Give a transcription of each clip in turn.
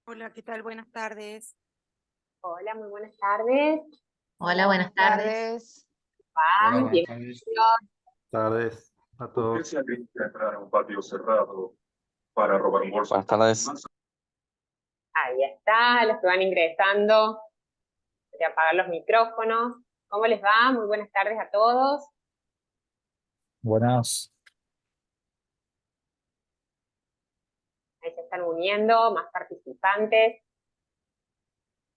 Hola, ¿qué tal? Buenas tardes. Hola, muy buenas tardes. Hola, buenas tardes. Hola, Van, buenas tardes. bienvenidos. Tardes a ¿Por qué todos. se arriesga a entrar a un patio cerrado para robar bolsas? Buenas tardes. Ahí está, los que van ingresando. Voy a apagar los micrófonos. ¿Cómo les va? Muy buenas tardes a todos. Buenas. Ahí se están uniendo más participantes.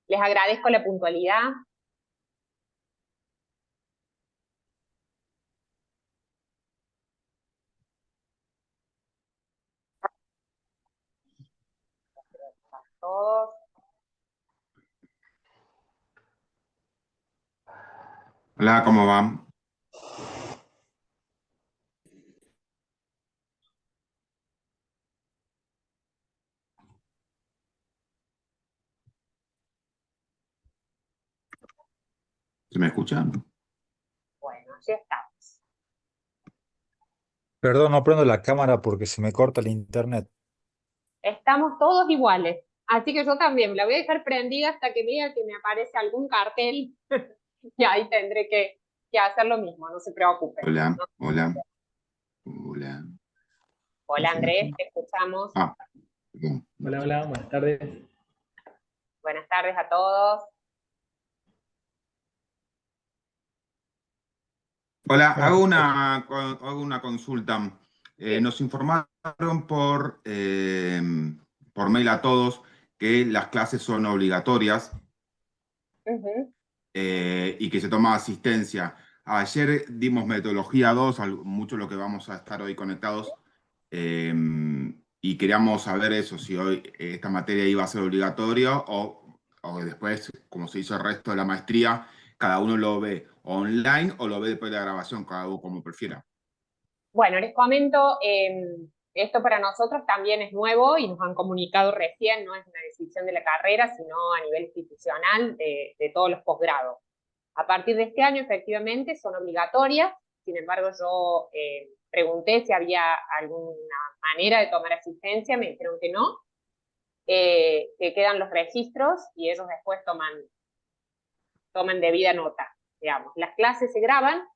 Les agradezco la puntualidad. A todos. Hola, ¿cómo van? ¿Se me escuchan? Bueno, ya estamos. Perdón, no prendo la cámara porque se me corta el internet. Estamos todos iguales. Así que yo también la voy a dejar prendida hasta que vea que me aparece algún cartel. Y ahí tendré que hacer lo mismo, no se preocupen. Hola, ¿No? hola, hola. Hola Andrés, te escuchamos. Perdón. Hola, buenas tardes. Buenas tardes a todos. Hola, hago una consulta. Nos informaron por mail a todos que las clases son obligatorias Ujú. y que se toma asistencia. Ayer dimos metodología 2, mucho lo que vamos a estar hoy conectados, y queríamos saber eso, si hoy esta materia iba a ser obligatoria o después, como se hizo el resto de la maestría, cada uno lo ve online o lo ve después de la grabación, cada uno como prefiera. Bueno, les comento, esto para nosotros también es nuevo y nos han comunicado recién, no es una decisión de la carrera, sino a nivel institucional de todos los posgrados. A partir de este año, efectivamente, son obligatorias, sin embargo, yo pregunté si había alguna manera de tomar asistencia, me dijeron que no, que quedan los registros y ellos después toman debida nota, digamos. Las clases se graban,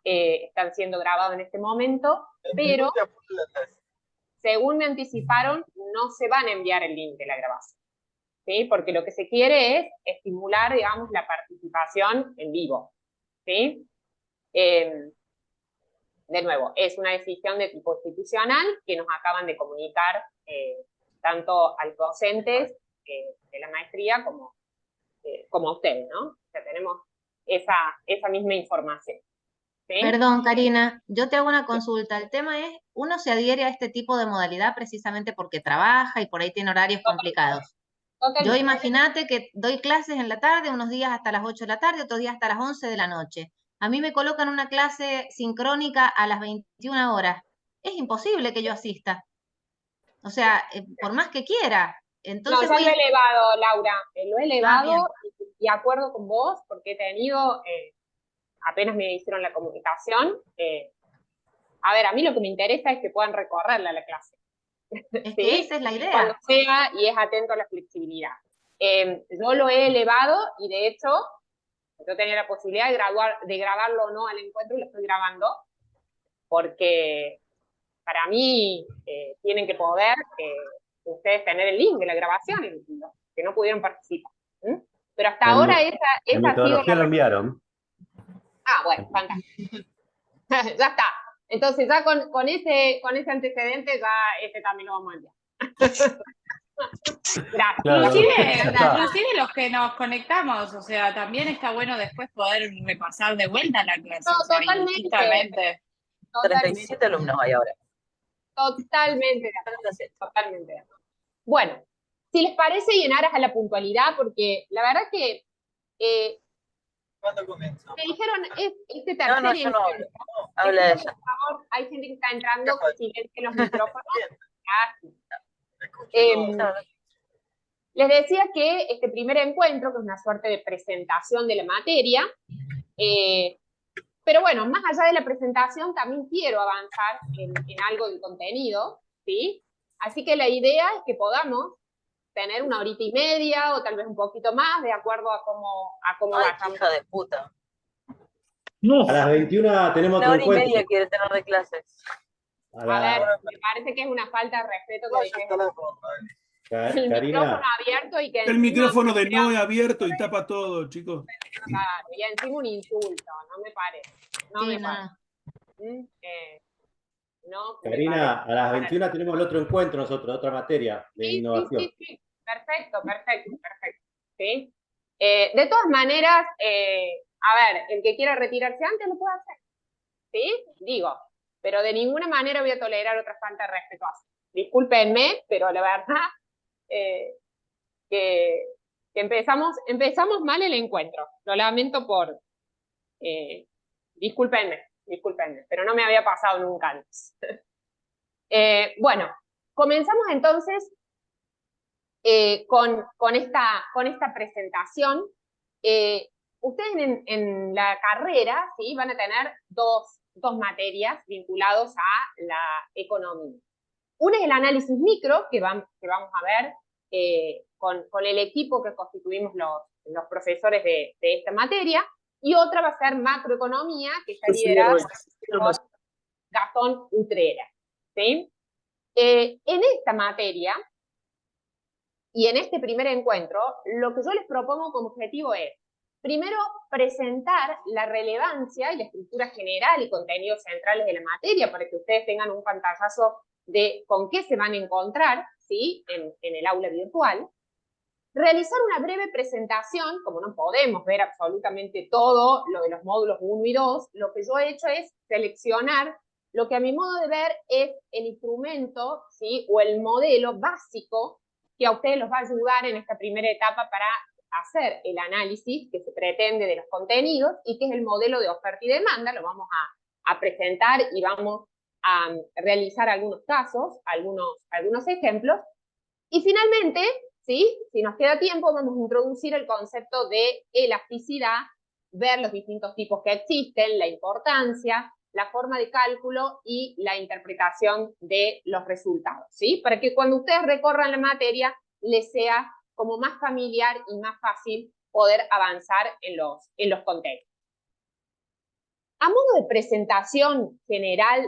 están siendo grabados en este momento, pero según me anticiparon, no se van a enviar el link de la grabación, ¿sí? Porque lo que se quiere es estimular, digamos, la participación en vivo, ¿sí? De nuevo, es una decisión de tipo institucional que nos acaban de comunicar tanto a los docentes de la maestría como a ustedes, ¿no? O sea, tenemos esa misma información. ¿Sí? Perdón, Karina, yo te hago una consulta. El tema es, uno se adhiere a este tipo de modalidad precisamente porque trabaja y por ahí tiene horarios complicados. Yo Totalmente. imagínate que doy clases en la tarde, unos días hasta las 8 de la tarde, otros días hasta las 11 de la noche. A mí me colocan una clase sincrónica a las 21 horas. Es imposible que yo asista. O sea, por más que quiera. No, Entonces ya voy lo a... he elevado, Laura, lo he bien. elevado y acuerdo con vos porque he tenido, apenas me hicieron la comunicación, a ver, a mí lo que me interesa es que puedan recorrerla la clase. Es ¿Sí? que esa es la Cuando idea. sea y es atento a la flexibilidad. Yo lo he elevado y de hecho yo tenía la posibilidad de grabarlo o no al encuentro y lo estoy grabando porque para mí tienen que poder ustedes tener el link de la grabación y los que no pudieron participar. ¿Mm? Pero hasta ahora esa La ha sido metodología la... lo enviaron. Ah, bueno, fantástico. Ya está. Entonces ya con ese antecedente ya este también lo vamos a enviar. Gracias. Claro, Inclusive, ya está. inclusive los que nos conectamos, o sea, también está bueno después poder repasar de vuelta la clase, No, o sea, totalmente. indistintamente. 37 alumnos hay ahora. Totalmente. Totalmente. Bueno, si les parece y en aras a la puntualidad, porque la verdad que ¿Cuándo comienza? me dijeron este tercer No, yo no hablo. encuentro. No, habla Por ella. favor, hay gente que está entrando, que silencien los micrófonos. Les decía que este primer encuentro, que es una suerte de presentación de la materia, pero bueno, más allá de la presentación, también quiero avanzar en algo del contenido, ¿sí? Así que la idea es que podamos tener 1 horita y media o tal vez un poquito más, de acuerdo a cómo Ay, qué vayamos. hija de puta. A las 21 tenemos Una otro hora y media encuentro. quiere tener de clases. A A ver, la, me parece que es una falta de respeto que dejes el Karina, micrófono abierto y que El encima micrófono de sea- Noé abierto y tapa todo, chicos. claro, y encima un insulto, no me parece. No Sí, me no, parece. no. No me Karina, parece. a las 21 tenemos el otro encuentro nosotros, otra materia de Sí, innovación. sí. Perfecto. ¿Sí? De todas maneras, a ver, el que quiera retirarse antes lo puede hacer. ¿Sí? Digo, pero de ninguna manera voy a tolerar otra falta de respeto así. Discúlpenme, pero la verdad que empezamos mal el encuentro. Lo lamento por... discúlpenme, pero no me había pasado nunca antes. Bueno, comenzamos entonces con esta presentación. Ustedes en la carrera, ¿sí?, van a tener dos materias vinculadas a la economía. Una es el análisis micro, que vamos a ver con el equipo que constituimos los profesores de esta materia, y otra va a ser macroeconomía, que está liderada por Gastón Utrera. ¿Sí? En esta materia, y en este primer encuentro, lo que yo les propongo como objetivo es, primero, presentar la relevancia y la estructura general y contenidos centrales de la materia, para que ustedes tengan un pantallazo de con qué se van a encontrar, ¿sí?, en el aula virtual. Realizar una breve presentación, como no podemos ver absolutamente todo lo de los módulos 1 y 2, lo que yo he hecho es seleccionar lo que a mi modo de ver es el instrumento, ¿sí?, o el modelo básico que a ustedes los va a ayudar en esta primera etapa para hacer el análisis que se pretende de los contenidos, y que es el modelo de oferta y demanda. Lo vamos a presentar y vamos a realizar algunos casos, algunos ejemplos. Y finalmente, ¿sí?, si nos queda tiempo, vamos a introducir el concepto de elasticidad, ver los distintos tipos que existen, la importancia, la forma de cálculo y la interpretación de los resultados, ¿sí?, para que cuando ustedes recorran la materia les sea como más familiar y más fácil poder avanzar en los contenidos. A modo de presentación general,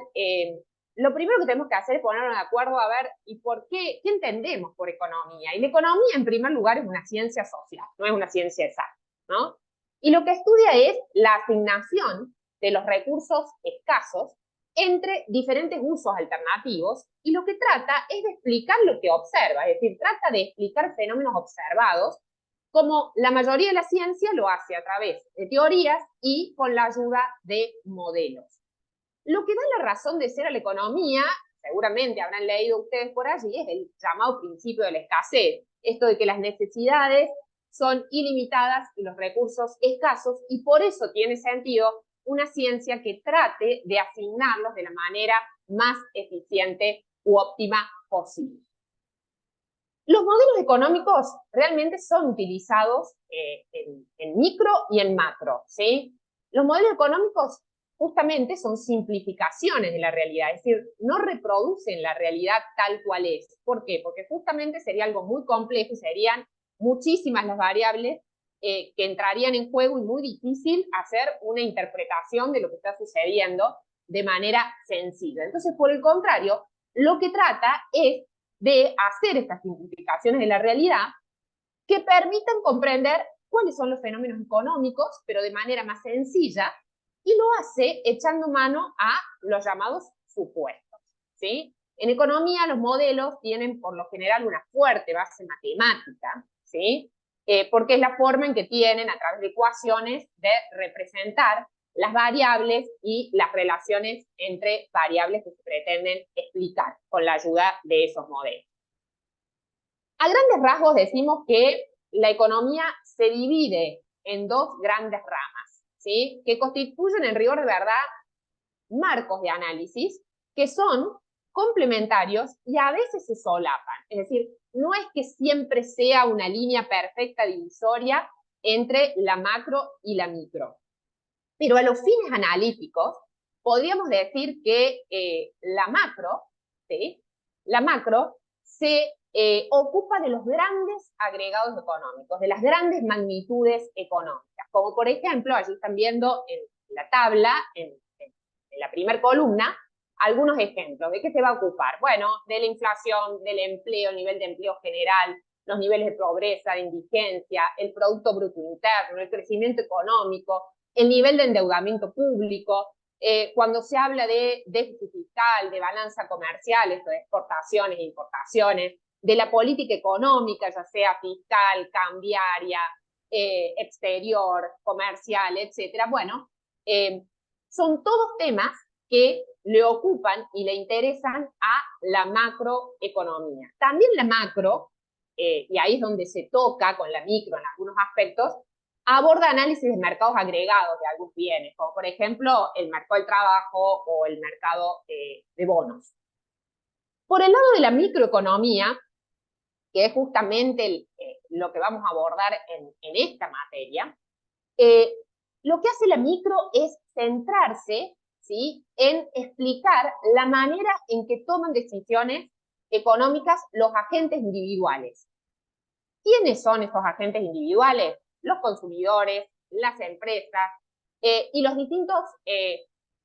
lo primero que tenemos que hacer es ponernos de acuerdo a ver y por qué entendemos por economía. Y la economía, en primer lugar, es una ciencia social, no es una ciencia exacta, ¿no? Y lo que estudia es la asignación de los recursos escasos entre diferentes usos alternativos, y lo que trata es de explicar lo que observa, es decir, trata de explicar fenómenos observados, como la mayoría de la ciencia lo hace a través de teorías y con la ayuda de modelos. Lo que da la razón de ser a la economía, seguramente habrán leído ustedes por allí, es el llamado principio de la escasez. Esto de que las necesidades son ilimitadas y los recursos escasos, y por eso tiene sentido una ciencia que trate de asignarlos de la manera más eficiente u óptima posible. Los modelos económicos realmente son utilizados en micro y en macro, ¿sí? Los modelos económicos justamente son simplificaciones de la realidad, es decir, no reproducen la realidad tal cual es. ¿Por qué? Porque justamente sería algo muy complejo y serían muchísimas las variables que entrarían en juego, y muy difícil hacer una interpretación de lo que está sucediendo de manera sencilla. Entonces, por el contrario, lo que trata es de hacer estas simplificaciones de la realidad que permitan comprender cuáles son los fenómenos económicos, pero de manera más sencilla, y lo hace echando mano a los llamados supuestos, ¿sí? En economía, los modelos tienen por lo general una fuerte base matemática, ¿sí? Porque es la forma en que tienen, a través de ecuaciones, de representar las variables y las relaciones entre variables que se pretenden explicar con la ayuda de esos modelos. A grandes rasgos decimos que la economía se divide en dos grandes ramas, ¿sí?, que constituyen en rigor de verdad marcos de análisis que son complementarios y a veces se solapan. Es decir, no es que siempre sea una línea perfecta divisoria entre la macro y la micro. Pero a los fines analíticos, podríamos decir que la macro, ¿sí?, la macro se ocupa de los grandes agregados económicos, de las grandes magnitudes económicas, como por ejemplo, allí están viendo en la tabla, en la primera columna, algunos ejemplos. ¿De qué se va a ocupar? Bueno, de la inflación, del empleo, el nivel de empleo general, los niveles de pobreza, de indigencia, el Producto Bruto Interno, el crecimiento económico, el nivel de endeudamiento público. Cuando se habla de déficit fiscal, de balanza comercial, esto de exportaciones e importaciones, de la política económica, ya sea fiscal, cambiaria, exterior, comercial, etcétera. Bueno, son todos temas que le ocupan y le interesan a la macroeconomía. También la macro, y ahí es donde se toca con la micro en algunos aspectos, aborda análisis de mercados agregados de algunos bienes, como por ejemplo el mercado del trabajo o el mercado de bonos. Por el lado de la microeconomía, que es justamente lo que vamos a abordar en esta materia, lo que hace la micro es centrarse, ¿sí?, en explicar la manera en que toman decisiones económicas los agentes individuales. ¿Quiénes son estos agentes individuales? Los consumidores, las empresas y los distintos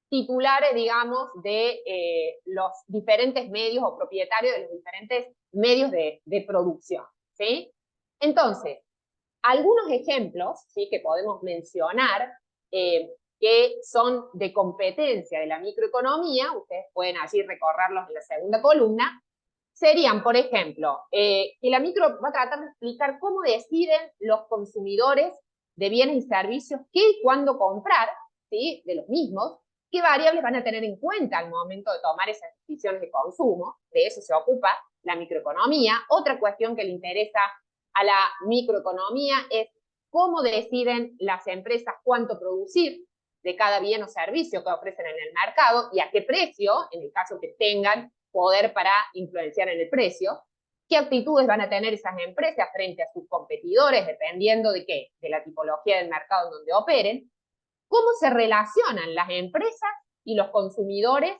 titulares, digamos, de los diferentes medios o propietarios de los diferentes medios de producción, ¿sí? Entonces, algunos ejemplos, ¿sí?, que podemos mencionar que son de competencia de la microeconomía, ustedes pueden allí recorrerlos en la segunda columna, serían, por ejemplo, que la micro va a tratar de explicar cómo deciden los consumidores de bienes y servicios qué y cuándo comprar, ¿sí?, de los mismos, qué variables van a tener en cuenta al momento de tomar esas decisiones de consumo. De eso se ocupa la microeconomía. Otra cuestión que le interesa a la microeconomía es cómo deciden las empresas cuánto producir de cada bien o servicio que ofrecen en el mercado y a qué precio, en el caso que tengan poder para influenciar en el precio, qué actitudes van a tener esas empresas frente a sus competidores, dependiendo de qué, de la tipología del mercado en donde operen, cómo se relacionan las empresas y los consumidores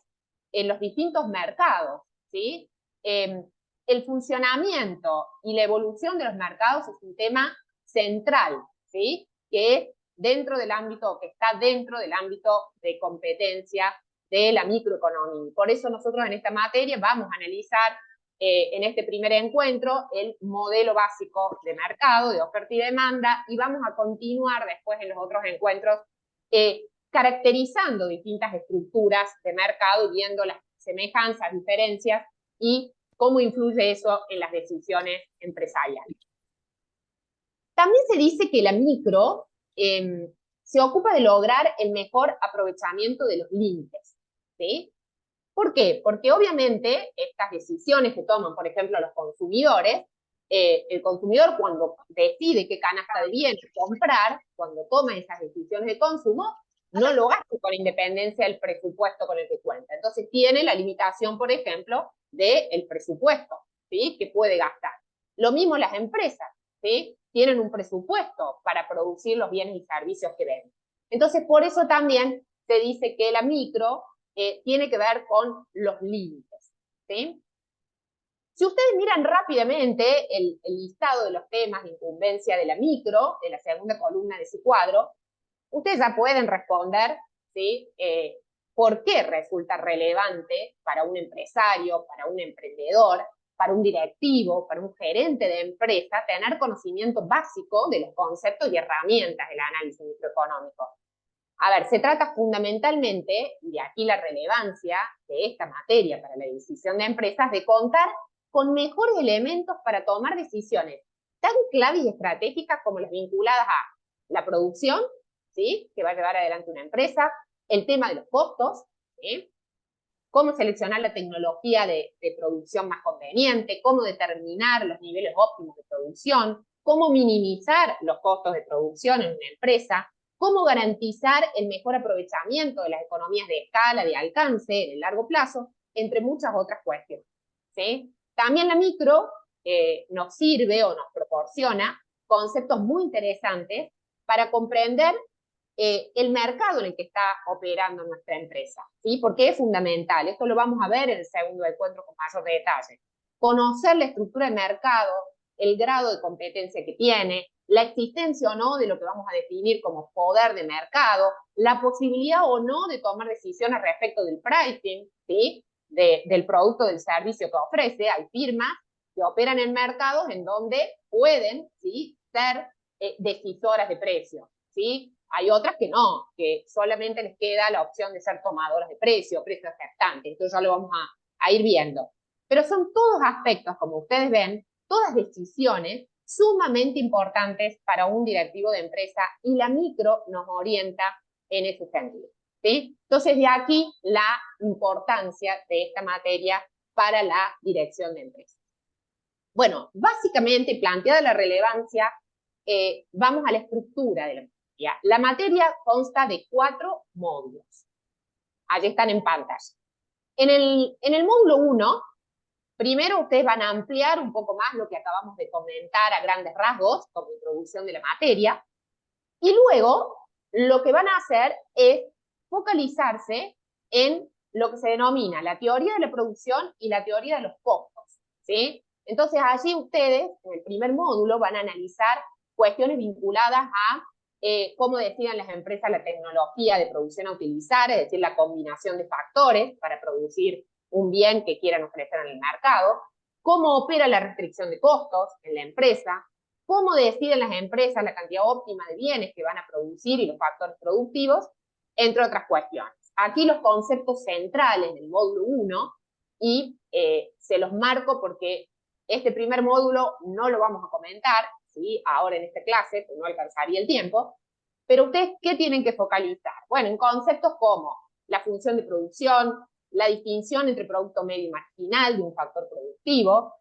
en los distintos mercados, ¿sí? El funcionamiento y la evolución de los mercados es un tema central, ¿sí?, que es dentro del ámbito, que está dentro del ámbito de competencia de la microeconomía. Por eso nosotros en esta materia vamos a analizar en este primer encuentro el modelo básico de mercado, de oferta y demanda, y vamos a continuar después en los otros encuentros caracterizando distintas estructuras de mercado y viendo las semejanzas, diferencias y cómo influye eso en las decisiones empresariales. También se dice que la micro se ocupa de lograr el mejor aprovechamiento de los límites, ¿sí? ¿Por qué? Porque obviamente estas decisiones que toman, por ejemplo, los consumidores, el consumidor cuando decide qué canasta de bienes comprar, cuando toma esas decisiones de consumo, no lo hace con independencia del presupuesto con el que cuenta. Entonces tiene la limitación, por ejemplo, del presupuesto, ¿sí?, que puede gastar. Lo mismo las empresas, ¿sí?, tienen un presupuesto para producir los bienes y servicios que venden. Entonces, por eso también se dice que la micro tiene que ver con los límites, ¿sí? Si ustedes miran rápidamente el listado de los temas de incumbencia de la micro, de la segunda columna de ese cuadro, ustedes ya pueden responder, ¿sí?, por qué resulta relevante para un empresario, para un emprendedor, para un directivo, para un gerente de empresa, tener conocimiento básico de los conceptos y herramientas del análisis microeconómico. A ver, se trata fundamentalmente, y de aquí la relevancia de esta materia para la decisión de empresas, de contar con mejores elementos para tomar decisiones tan claves y estratégicas como las vinculadas a la producción, ¿sí?, que va a llevar adelante una empresa, el tema de los costos, ¿sí?, cómo seleccionar la tecnología de producción más conveniente, cómo determinar los niveles óptimos de producción, cómo minimizar los costos de producción en una empresa, cómo garantizar el mejor aprovechamiento de las economías de escala, de alcance, en el largo plazo, entre muchas otras cuestiones, ¿sí? También la micro nos sirve o nos proporciona conceptos muy interesantes para comprender el mercado en el que está operando nuestra empresa, ¿sí? Porque es fundamental, esto lo vamos a ver en el segundo encuentro con mayor detalle. conocer la estructura de mercado, el grado de competencia que tiene, la existencia o no de lo que vamos a definir como poder de mercado, la posibilidad o no de tomar decisiones respecto del pricing, ¿sí? Del producto o del servicio que ofrece. Hay firmas que operan en mercados en donde pueden, ¿sí?, ser decisoras de precios, ¿sí? Hay otras que no, que solamente les queda la opción de ser tomadoras de precios aceptantes. Entonces ya lo vamos a ir viendo. Pero son todos aspectos, como ustedes ven, todas decisiones sumamente importantes para un directivo de empresa, y la micro nos orienta en ese sentido, ¿sí? Entonces, de aquí la importancia de esta materia para la dirección de empresa. Bueno, básicamente, planteada la relevancia, vamos a la estructura de la materia. La materia consta de 4 módulos. Allí están en pantalla. En el módulo 1, primero ustedes van a ampliar un poco más lo que acabamos de comentar a grandes rasgos, como introducción de la materia, y luego lo que van a hacer es focalizarse en lo que se denomina la teoría de la producción y la teoría de los costos, ¿sí? Entonces allí ustedes, en el primer módulo, van a analizar cuestiones vinculadas a cómo deciden las empresas la tecnología de producción a utilizar, es decir, la combinación de factores para producir un bien que quieran ofrecer en el mercado, cómo opera la restricción de costos en la empresa, cómo deciden las empresas la cantidad óptima de bienes que van a producir y los factores productivos, entre otras cuestiones. Aquí los conceptos centrales del módulo 1, y se los marco porque este primer módulo no lo vamos a comentar, ¿sí?, ahora en esta clase, pues no alcanzaría el tiempo, pero ustedes, ¿qué tienen que focalizar? Bueno, en conceptos como la función de producción, la distinción entre producto medio y marginal de un factor productivo,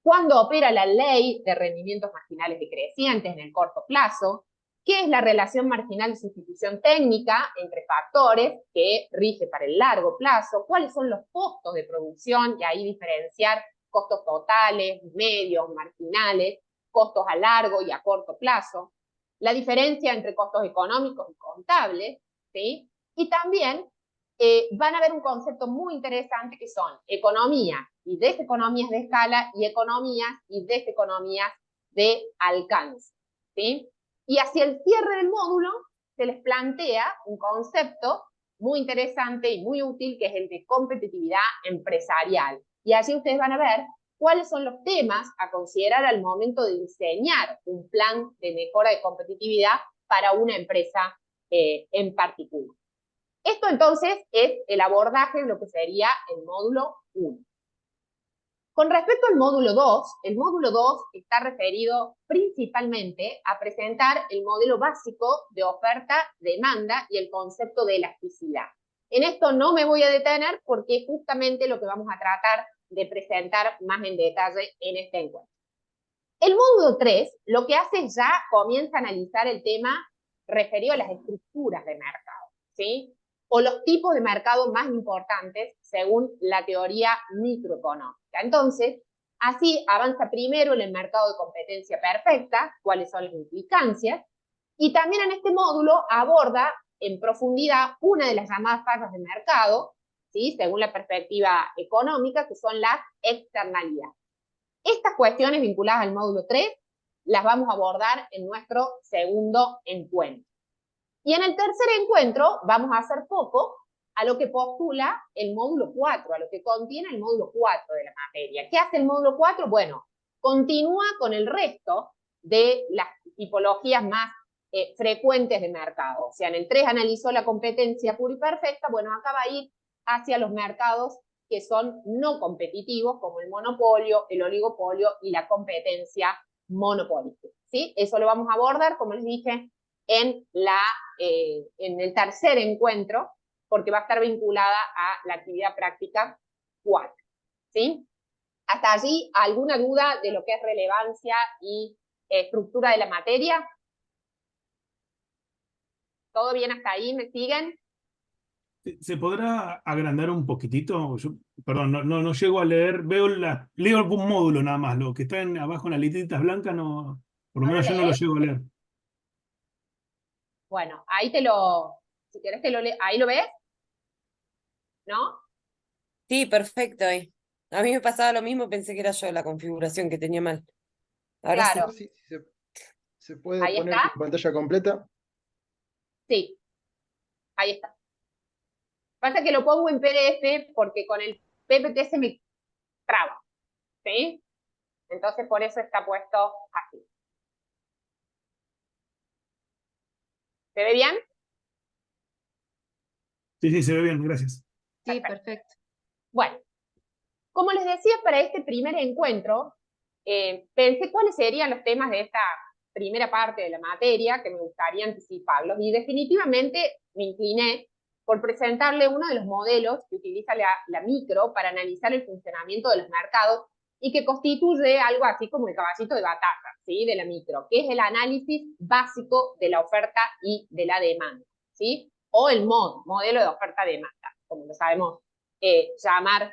cuándo opera la ley de rendimientos marginales decrecientes en el corto plazo, qué es la relación marginal de sustitución técnica entre factores que rige para el largo plazo, cuáles son los costos de producción, y ahí diferenciar costos totales, medios, marginales, costos a largo y a corto plazo, la diferencia entre costos económicos y contables, ¿sí? Y también van a ver un concepto muy interesante que son economías y deseconomías de escala y economías y deseconomías de alcance, ¿sí? Y hacia el cierre del módulo se les plantea un concepto muy interesante y muy útil, que es el de competitividad empresarial. Y allí ustedes van a ver cuáles son los temas a considerar al momento de diseñar un plan de mejora de competitividad para una empresa en particular. Esto entonces es el abordaje de lo que sería el módulo 1. Con respecto al módulo 2, el módulo 2 está referido principalmente a presentar el modelo básico de oferta-demanda y el concepto de elasticidad. En esto no me voy a detener porque es justamente lo que vamos a tratar de presentar más en detalle en este encuentro. El módulo 3 lo que hace es ya comienza a analizar el tema referido a las estructuras de mercado, ¿sí?, o los tipos de mercado más importantes según la teoría microeconómica. Entonces, así avanza primero en el mercado de competencia perfecta, cuáles son las implicancias, y también en este módulo aborda en profundidad una de las llamadas fallas de mercado, ¿sí?, según la perspectiva económica, que son las externalidades. Estas cuestiones vinculadas al módulo 3 las vamos a abordar en nuestro segundo encuentro. Y en el tercer encuentro vamos a hacer foco a lo que postula el módulo 4, a lo que contiene el módulo 4 de la materia. ¿Qué hace el módulo 4? Bueno, continúa con el resto de las tipologías más frecuentes de mercado. O sea, en el 3 analizó la competencia pura y perfecta, bueno, acá va a ir hacia los mercados que son no competitivos, como el monopolio, el oligopolio y la competencia monopólica, ¿sí? Eso lo vamos a abordar, como les dije, en el tercer encuentro, porque va a estar vinculada a la actividad práctica 4, ¿sí? Hasta allí, ¿alguna duda de lo que es relevancia y estructura de la materia? ¿Todo bien hasta ahí? ¿Me siguen? ¿Se podrá agrandar un poquitito? Yo, perdón, no llego a leer, leo algún módulo nada más, lo que está abajo en las letritas blancas, no, por lo menos yo no lo llego a leer. Bueno, ahí si querés ahí lo ves, ¿no? Sí, perfecto. A mí me pasaba lo mismo, pensé que era yo la configuración que tenía mal. Ahora Claro. Sí, se puede Ahí poner está. en pantalla completa. Sí, ahí está. Pasa que lo pongo en PDF porque con el PPT se me traba, ¿sí? Entonces por eso está puesto así. ¿Se ve bien? Sí, se ve bien, gracias. Sí, perfecto. Bueno, como les decía, para este primer encuentro, pensé cuáles serían los temas de esta primera parte de la materia que me gustaría anticiparlos y definitivamente me incliné por presentarle uno de los modelos que utiliza la micro para analizar el funcionamiento de los mercados y que constituye algo así como el caballito de batalla, ¿sí? De la micro, que es el análisis básico de la oferta y de la demanda, ¿sí? O el modelo de oferta-demanda, como lo sabemos llamar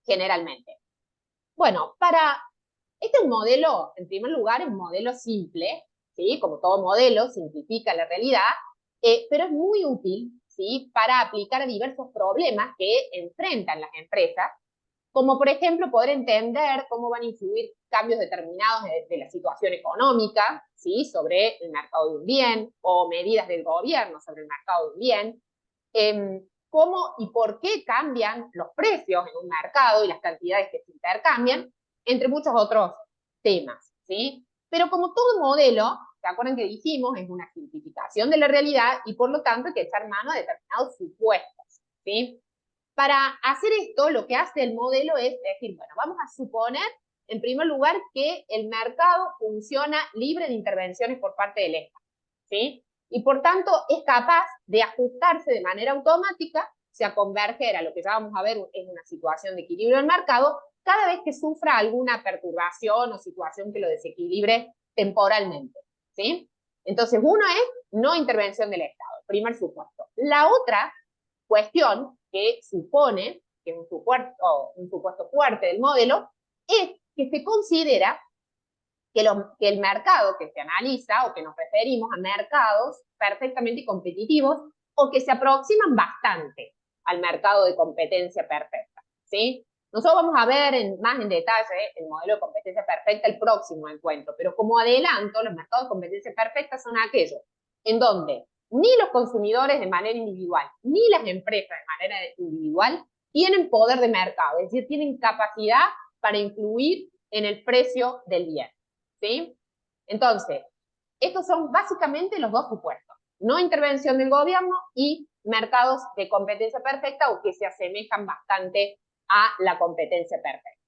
generalmente. Bueno, este es un modelo, en primer lugar, es un modelo simple, ¿sí? Como todo modelo, simplifica la realidad, pero es muy útil, ¿sí? Para aplicar a diversos problemas que enfrentan las empresas, como por ejemplo poder entender cómo van a influir cambios determinados de la situación económica, ¿sí? Sobre el mercado de un bien, o medidas del gobierno sobre el mercado de un bien, cómo y por qué cambian los precios en un mercado y las cantidades que se intercambian, entre muchos otros temas, ¿sí? Pero como todo modelo, ¿se acuerdan que dijimos? Es una simplificación de la realidad y por lo tanto hay que echar mano a determinados supuestos, ¿sí? Para hacer esto, lo que hace el modelo es decir, bueno, vamos a suponer, en primer lugar, que el mercado funciona libre de intervenciones por parte del Estado, ¿sí? Y por tanto es capaz de ajustarse de manera automática, o sea, converger a lo que ya vamos a ver es una situación de equilibrio del mercado, cada vez que sufra alguna perturbación o situación que lo desequilibre temporalmente, ¿sí? Entonces, uno es no intervención del Estado, primer supuesto. La otra cuestión que supone, que es un supuesto fuerte del modelo, es que se considera que el mercado que se analiza o que nos referimos a mercados perfectamente competitivos o que se aproximan bastante al mercado de competencia perfecta, ¿sí? Nosotros vamos a ver más en detalle el modelo de competencia perfecta el próximo encuentro, pero como adelanto, los mercados de competencia perfecta son aquellos en donde ni los consumidores de manera individual, ni las empresas de manera individual tienen poder de mercado, es decir, tienen capacidad para influir en el precio del bien, ¿sí? Entonces, estos son básicamente los dos supuestos, no intervención del gobierno y mercados de competencia perfecta o que se asemejan bastante a la competencia perfecta.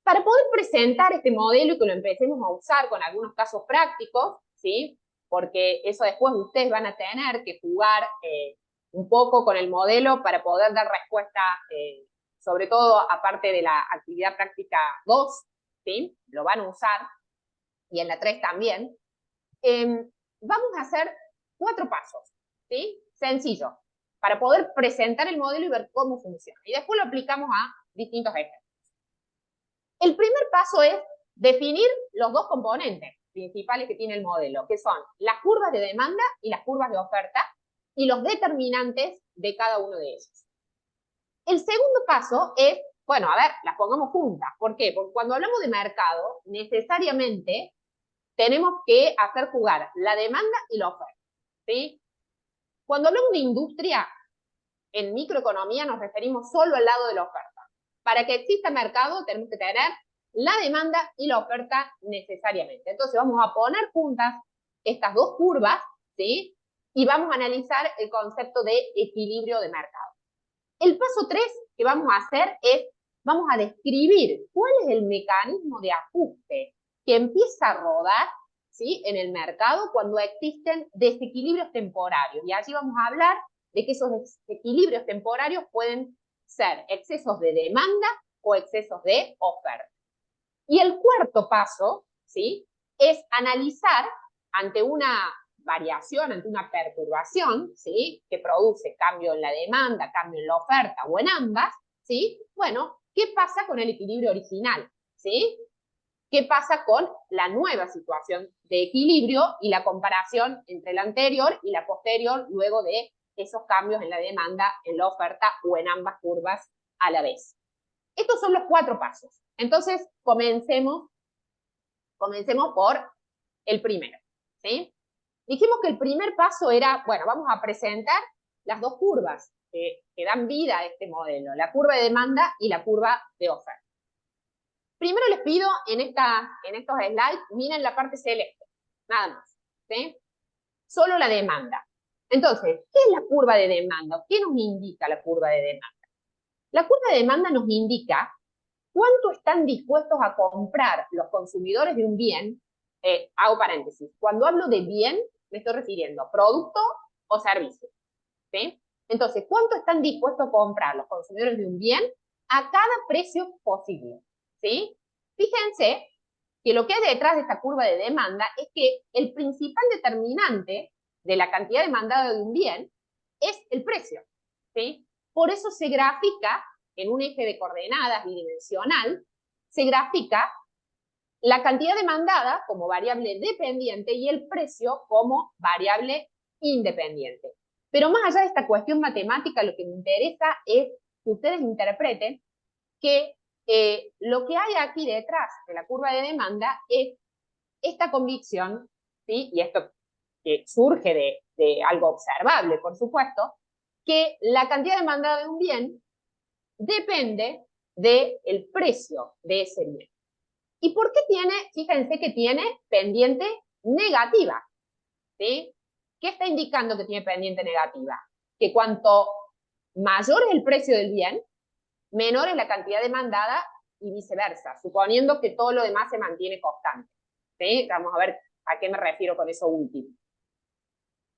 Para poder presentar este modelo y que lo empecemos a usar con algunos casos prácticos, ¿sí? Porque eso después ustedes van a tener que jugar un poco con el modelo para poder dar respuesta, sobre todo aparte de la actividad práctica 2, ¿sí? Lo van a usar, y en la 3 también. Vamos a hacer 4 pasos, ¿sí? Sencillo, para poder presentar el modelo y ver cómo funciona. Y después lo aplicamos a distintos ejemplos. El primer paso es definir los dos componentes principales que tiene el modelo, que son las curvas de demanda y las curvas de oferta, y los determinantes de cada uno de ellos. El segundo paso es, bueno, a ver, las pongamos juntas. ¿Por qué? Porque cuando hablamos de mercado, necesariamente tenemos que hacer jugar la demanda y la oferta, ¿sí? Cuando hablamos de industria, en microeconomía nos referimos solo al lado de la oferta. Para que exista mercado tenemos que tener la demanda y la oferta necesariamente. Entonces vamos a poner juntas estas dos curvas, ¿sí? Y vamos a analizar el concepto de equilibrio de mercado. El paso 3 que vamos a hacer es, vamos a describir cuál es el mecanismo de ajuste que empieza a rodar, ¿sí? En el mercado cuando existen desequilibrios temporarios. Y allí vamos a hablar de que esos desequilibrios temporarios pueden ser excesos de demanda o excesos de oferta. Y el cuarto paso, ¿sí? Es analizar ante una variación, ante una perturbación, ¿sí? Que produce cambio en la demanda, cambio en la oferta o en ambas, ¿sí? Bueno, ¿qué pasa con el equilibrio original? ¿Sí? ¿Qué pasa con la nueva situación de equilibrio y la comparación entre la anterior y la posterior luego de esos cambios en la demanda, en la oferta o en ambas curvas a la vez? Estos son los 4 pasos. Entonces, comencemos por el primero, ¿sí? Dijimos que el primer paso era, bueno, vamos a presentar las 2 curvas que dan vida a este modelo, la curva de demanda y la curva de oferta. Primero les pido en estos slides, miren la parte celeste, nada más, ¿sí? Solo la demanda. Entonces, ¿qué es la curva de demanda? ¿Qué nos indica la curva de demanda? La curva de demanda nos indica cuánto están dispuestos a comprar los consumidores de un bien. Hago paréntesis. Cuando hablo de bien, me estoy refiriendo a producto o servicio, ¿sí? Entonces, ¿cuánto están dispuestos a comprar los consumidores de un bien a cada precio posible? ¿Sí? Fíjense que lo que hay detrás de esta curva de demanda es que el principal determinante de la cantidad demandada de un bien es el precio, ¿sí? Por eso se grafica en un eje de coordenadas bidimensional, se grafica la cantidad demandada como variable dependiente y el precio como variable independiente. Pero más allá de esta cuestión matemática, lo que me interesa es que ustedes interpreten que lo que hay aquí detrás de la curva de demanda es esta convicción, ¿sí? Y esto que surge de algo observable, por supuesto, que la cantidad demandada de un bien depende del precio de ese bien. ¿Y por qué tiene? Fíjense que tiene pendiente negativa, ¿sí? ¿Qué está indicando que tiene pendiente negativa? Que cuanto mayor es el precio del bien, menor es la cantidad demandada y viceversa, suponiendo que todo lo demás se mantiene constante, ¿sí? Vamos a ver a qué me refiero con eso último.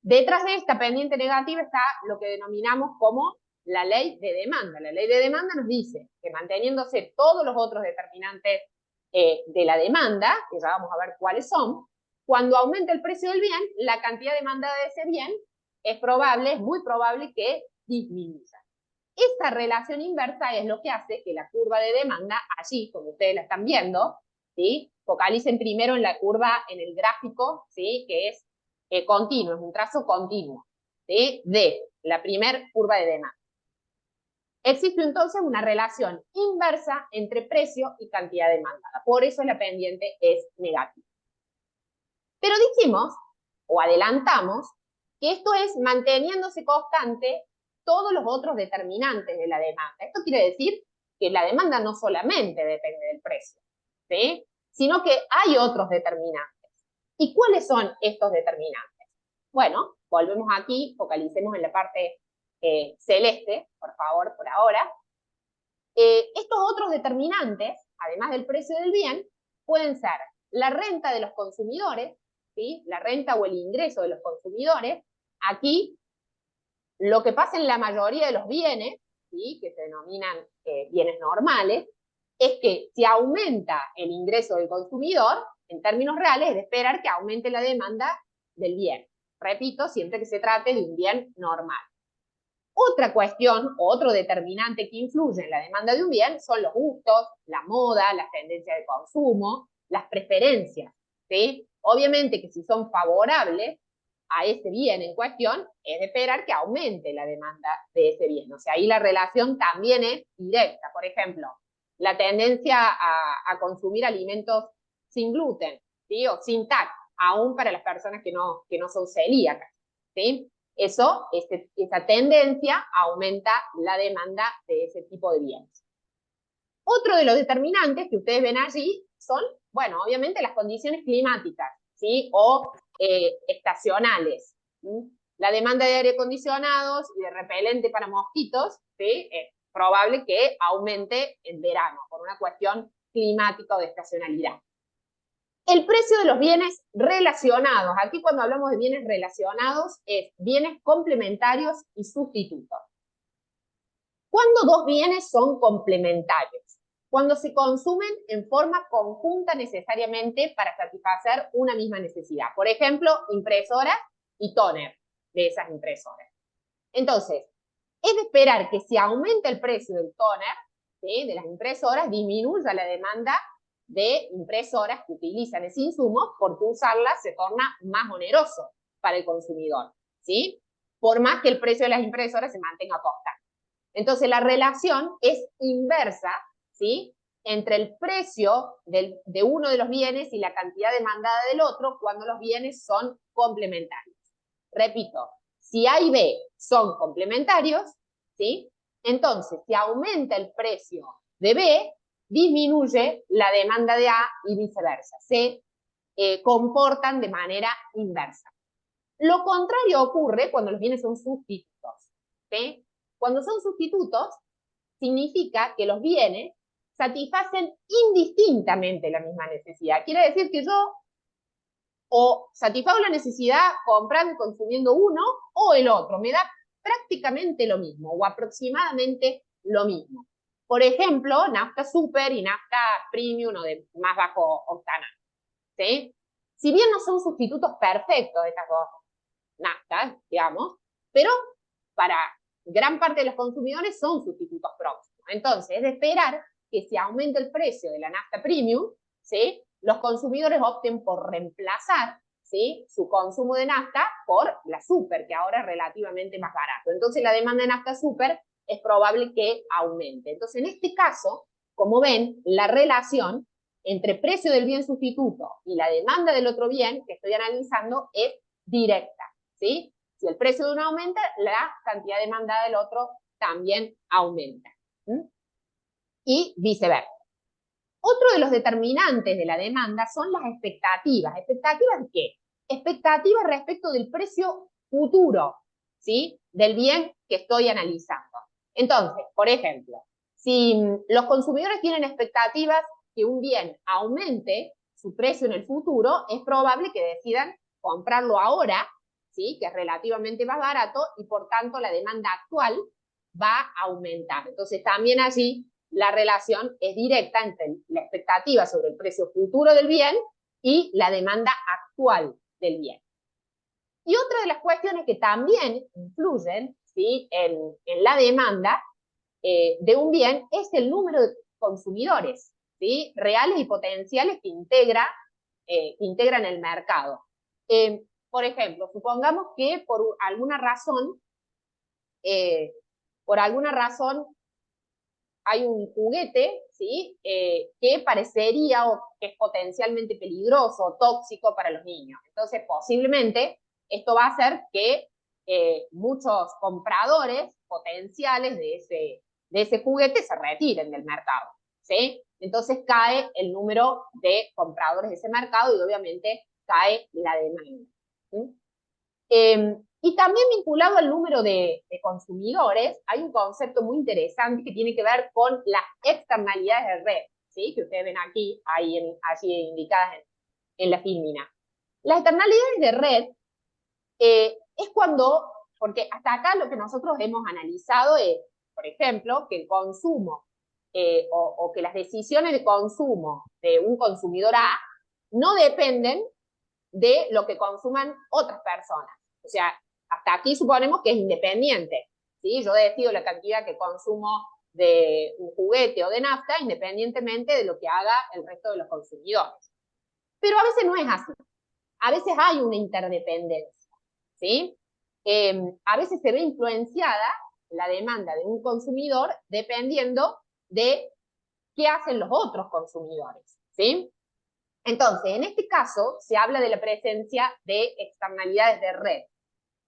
Detrás de esta pendiente negativa está lo que denominamos como la ley de demanda. La ley de demanda nos dice que manteniéndose todos los otros determinantes de la demanda, que ya vamos a ver cuáles son, cuando aumenta el precio del bien, la cantidad demandada de ese bien es muy probable que disminuya. Esta relación inversa es lo que hace que la curva de demanda, allí, como ustedes la están viendo, ¿sí? Focalicen primero en la curva, en el gráfico, ¿sí? Que es continuo, es un trazo continuo, ¿sí? De la primer curva de demanda. Existe entonces una relación inversa entre precio y cantidad demandada. Por eso la pendiente es negativa. Pero dijimos, o adelantamos, que esto es manteniéndose constante todos los otros determinantes de la demanda. Esto quiere decir que la demanda no solamente depende del precio, ¿sí? Sino que hay otros determinantes. ¿Y cuáles son estos determinantes? Bueno, volvemos aquí, focalicemos en la parte celeste, por favor, por ahora. Estos otros determinantes, además del precio del bien, pueden ser la renta de los consumidores, ¿sí? La renta o el ingreso de los consumidores. Aquí, lo que pasa en la mayoría de los bienes, ¿sí? Que se denominan bienes normales, es que si aumenta el ingreso del consumidor, en términos reales, es de esperar que aumente la demanda del bien. Repito, siempre que se trate de un bien normal. Otra cuestión, otro determinante que influye en la demanda de un bien son los gustos, la moda, las tendencias de consumo, las preferencias, ¿sí? Obviamente que si son favorables a ese bien en cuestión, es de esperar que aumente la demanda de ese bien. O sea, ahí la relación también es directa. Por ejemplo, la tendencia a consumir alimentos sin gluten, ¿sí? O sin TAC, aún para las personas que no son celíacas, ¿sí? Esa tendencia aumenta la demanda de ese tipo de bienes. Otro de los determinantes que ustedes ven allí son, bueno, obviamente las condiciones climáticas, ¿sí? O estacionales. ¿Sí? La demanda de aire acondicionados y de repelente para mosquitos, ¿sí? Es probable que aumente en verano por una cuestión climática o de estacionalidad. El precio de los bienes relacionados. Aquí cuando hablamos de bienes relacionados es bienes complementarios y sustitutos. ¿Cuándo dos bienes son complementarios? Cuando se consumen en forma conjunta necesariamente para satisfacer una misma necesidad. Por ejemplo, impresoras y tóner de esas impresoras. Entonces, es de esperar que si aumenta el precio del tóner, ¿sí? De las impresoras, disminuya la demanda de impresoras que utilizan ese insumo, porque usarlas se torna más oneroso para el consumidor, ¿sí? Por más que el precio de las impresoras se mantenga constante. Entonces, la relación es inversa, ¿sí? Entre el precio de uno de los bienes y la cantidad demandada del otro cuando los bienes son complementarios. Repito, si A y B son complementarios, ¿sí? Entonces, si aumenta el precio de B, disminuye la demanda de A y viceversa. Se comportan de manera inversa. Lo contrario ocurre cuando los bienes son sustitutos, ¿sí? Cuando son sustitutos, significa que los bienes satisfacen indistintamente la misma necesidad. Quiere decir que yo o satisfago la necesidad comprando y consumiendo uno o el otro. Me da prácticamente lo mismo o aproximadamente lo mismo. Por ejemplo, nafta super y nafta premium o de más bajo octanaje, ¿sí? Si bien no son sustitutos perfectos de estas dos naftas, digamos, pero para gran parte de los consumidores son sustitutos próximos. Entonces, es de esperar que si aumenta el precio de la nafta premium, ¿sí?, los consumidores opten por reemplazar, ¿sí?, su consumo de nafta por la super, que ahora es relativamente más barato. Entonces, la demanda de nafta super es probable que aumente. Entonces, en este caso, como ven, la relación entre precio del bien sustituto y la demanda del otro bien que estoy analizando es directa, ¿sí? Si el precio de uno aumenta, la cantidad demandada del otro también aumenta. Y viceversa. Otro de los determinantes de la demanda son las expectativas. ¿Expectativas de qué? Expectativas respecto del precio futuro, ¿sí?, del bien que estoy analizando. Entonces, por ejemplo, si los consumidores tienen expectativas que un bien aumente su precio en el futuro, es probable que decidan comprarlo ahora, ¿sí?, que es relativamente más barato y por tanto la demanda actual va a aumentar. Entonces también allí la relación es directa entre la expectativa sobre el precio futuro del bien y la demanda actual del bien. Y otra de las cuestiones que también influyen, ¿sí?, en la demanda de un bien es el número de consumidores, ¿sí?, reales y potenciales que integran el mercado. Por ejemplo, supongamos que por alguna razón hay un juguete, ¿sí?, que parecería o que es potencialmente peligroso o tóxico para los niños. Entonces, posiblemente, esto va a hacer que muchos compradores potenciales de ese juguete se retiren del mercado, ¿sí? Entonces cae el número de compradores de ese mercado y obviamente cae la demanda, ¿sí? Y también vinculado al número de consumidores, hay un concepto muy interesante que tiene que ver con las externalidades de red, ¿sí?, que ustedes ven aquí, allí indicadas en la fílmina. Las externalidades de red es cuando, porque hasta acá lo que nosotros hemos analizado es, por ejemplo, que el consumo o que las decisiones de consumo de un consumidor A no dependen de lo que consuman otras personas. O sea, hasta aquí suponemos que es independiente, ¿sí? Yo decido la cantidad que consumo de un juguete o de nafta independientemente de lo que haga el resto de los consumidores. Pero a veces no es así. A veces hay una interdependencia, ¿sí? A veces se ve influenciada la demanda de un consumidor dependiendo de qué hacen los otros consumidores, ¿sí? Entonces, en este caso, se habla de la presencia de externalidades de red.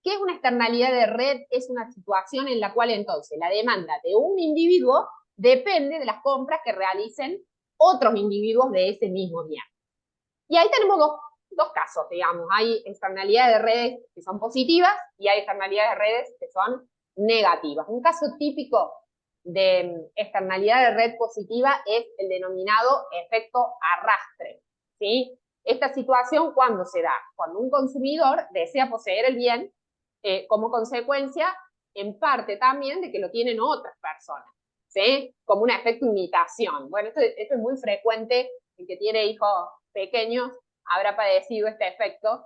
¿Qué es una externalidad de red? Es una situación en la cual entonces la demanda de un individuo depende de las compras que realicen otros individuos de ese mismo bien. Y ahí tenemos dos casos, digamos. Hay externalidades de redes que son positivas y hay externalidades de redes que son negativas. Un caso típico de externalidad de red positiva es el denominado efecto arrastre, ¿sí? Esta situación, ¿cuándo se da? Cuando un consumidor desea poseer el bien como consecuencia, en parte también, de que lo tienen otras personas, ¿sí? Como un efecto imitación. Bueno, esto es muy frecuente. El que tiene hijos pequeños habrá padecido este efecto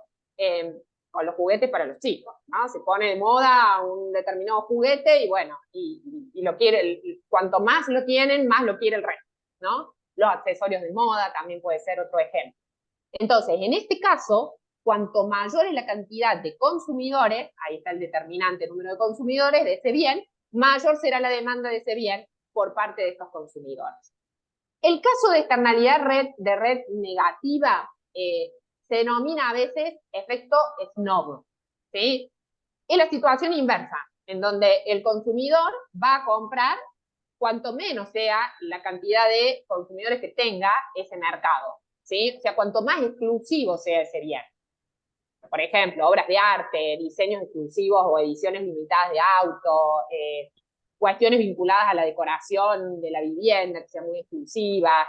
con los juguetes para los chicos, ¿no? Se pone de moda un determinado juguete y bueno, y lo quiere, cuanto más lo tienen, más lo quiere el resto, ¿no? Los accesorios de moda también puede ser otro ejemplo. Entonces, en este caso, cuanto mayor es la cantidad de consumidores, ahí está el determinante número de consumidores de ese bien, mayor será la demanda de ese bien por parte de estos consumidores. El caso de externalidad de red negativa se denomina a veces efecto Snob, ¿sí? Es la situación inversa, en donde el consumidor va a comprar cuanto menos sea la cantidad de consumidores que tenga ese mercado, ¿sí? O sea, cuanto más exclusivo sea ese bien. Por ejemplo, obras de arte, diseños exclusivos o ediciones limitadas de auto, cuestiones vinculadas a la decoración de la vivienda, que sean muy exclusivas,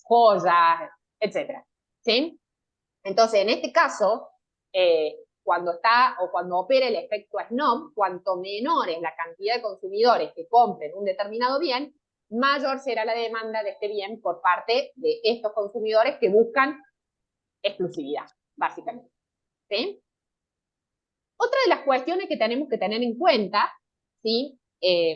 joyas, etc. ¿Sí? Entonces, en este caso, cuando opera el efecto Snob, cuanto menor es la cantidad de consumidores que compren un determinado bien, mayor será la demanda de este bien por parte de estos consumidores que buscan exclusividad, básicamente. ¿Sí? Otra de las cuestiones que tenemos que tener en cuenta, ¿sí?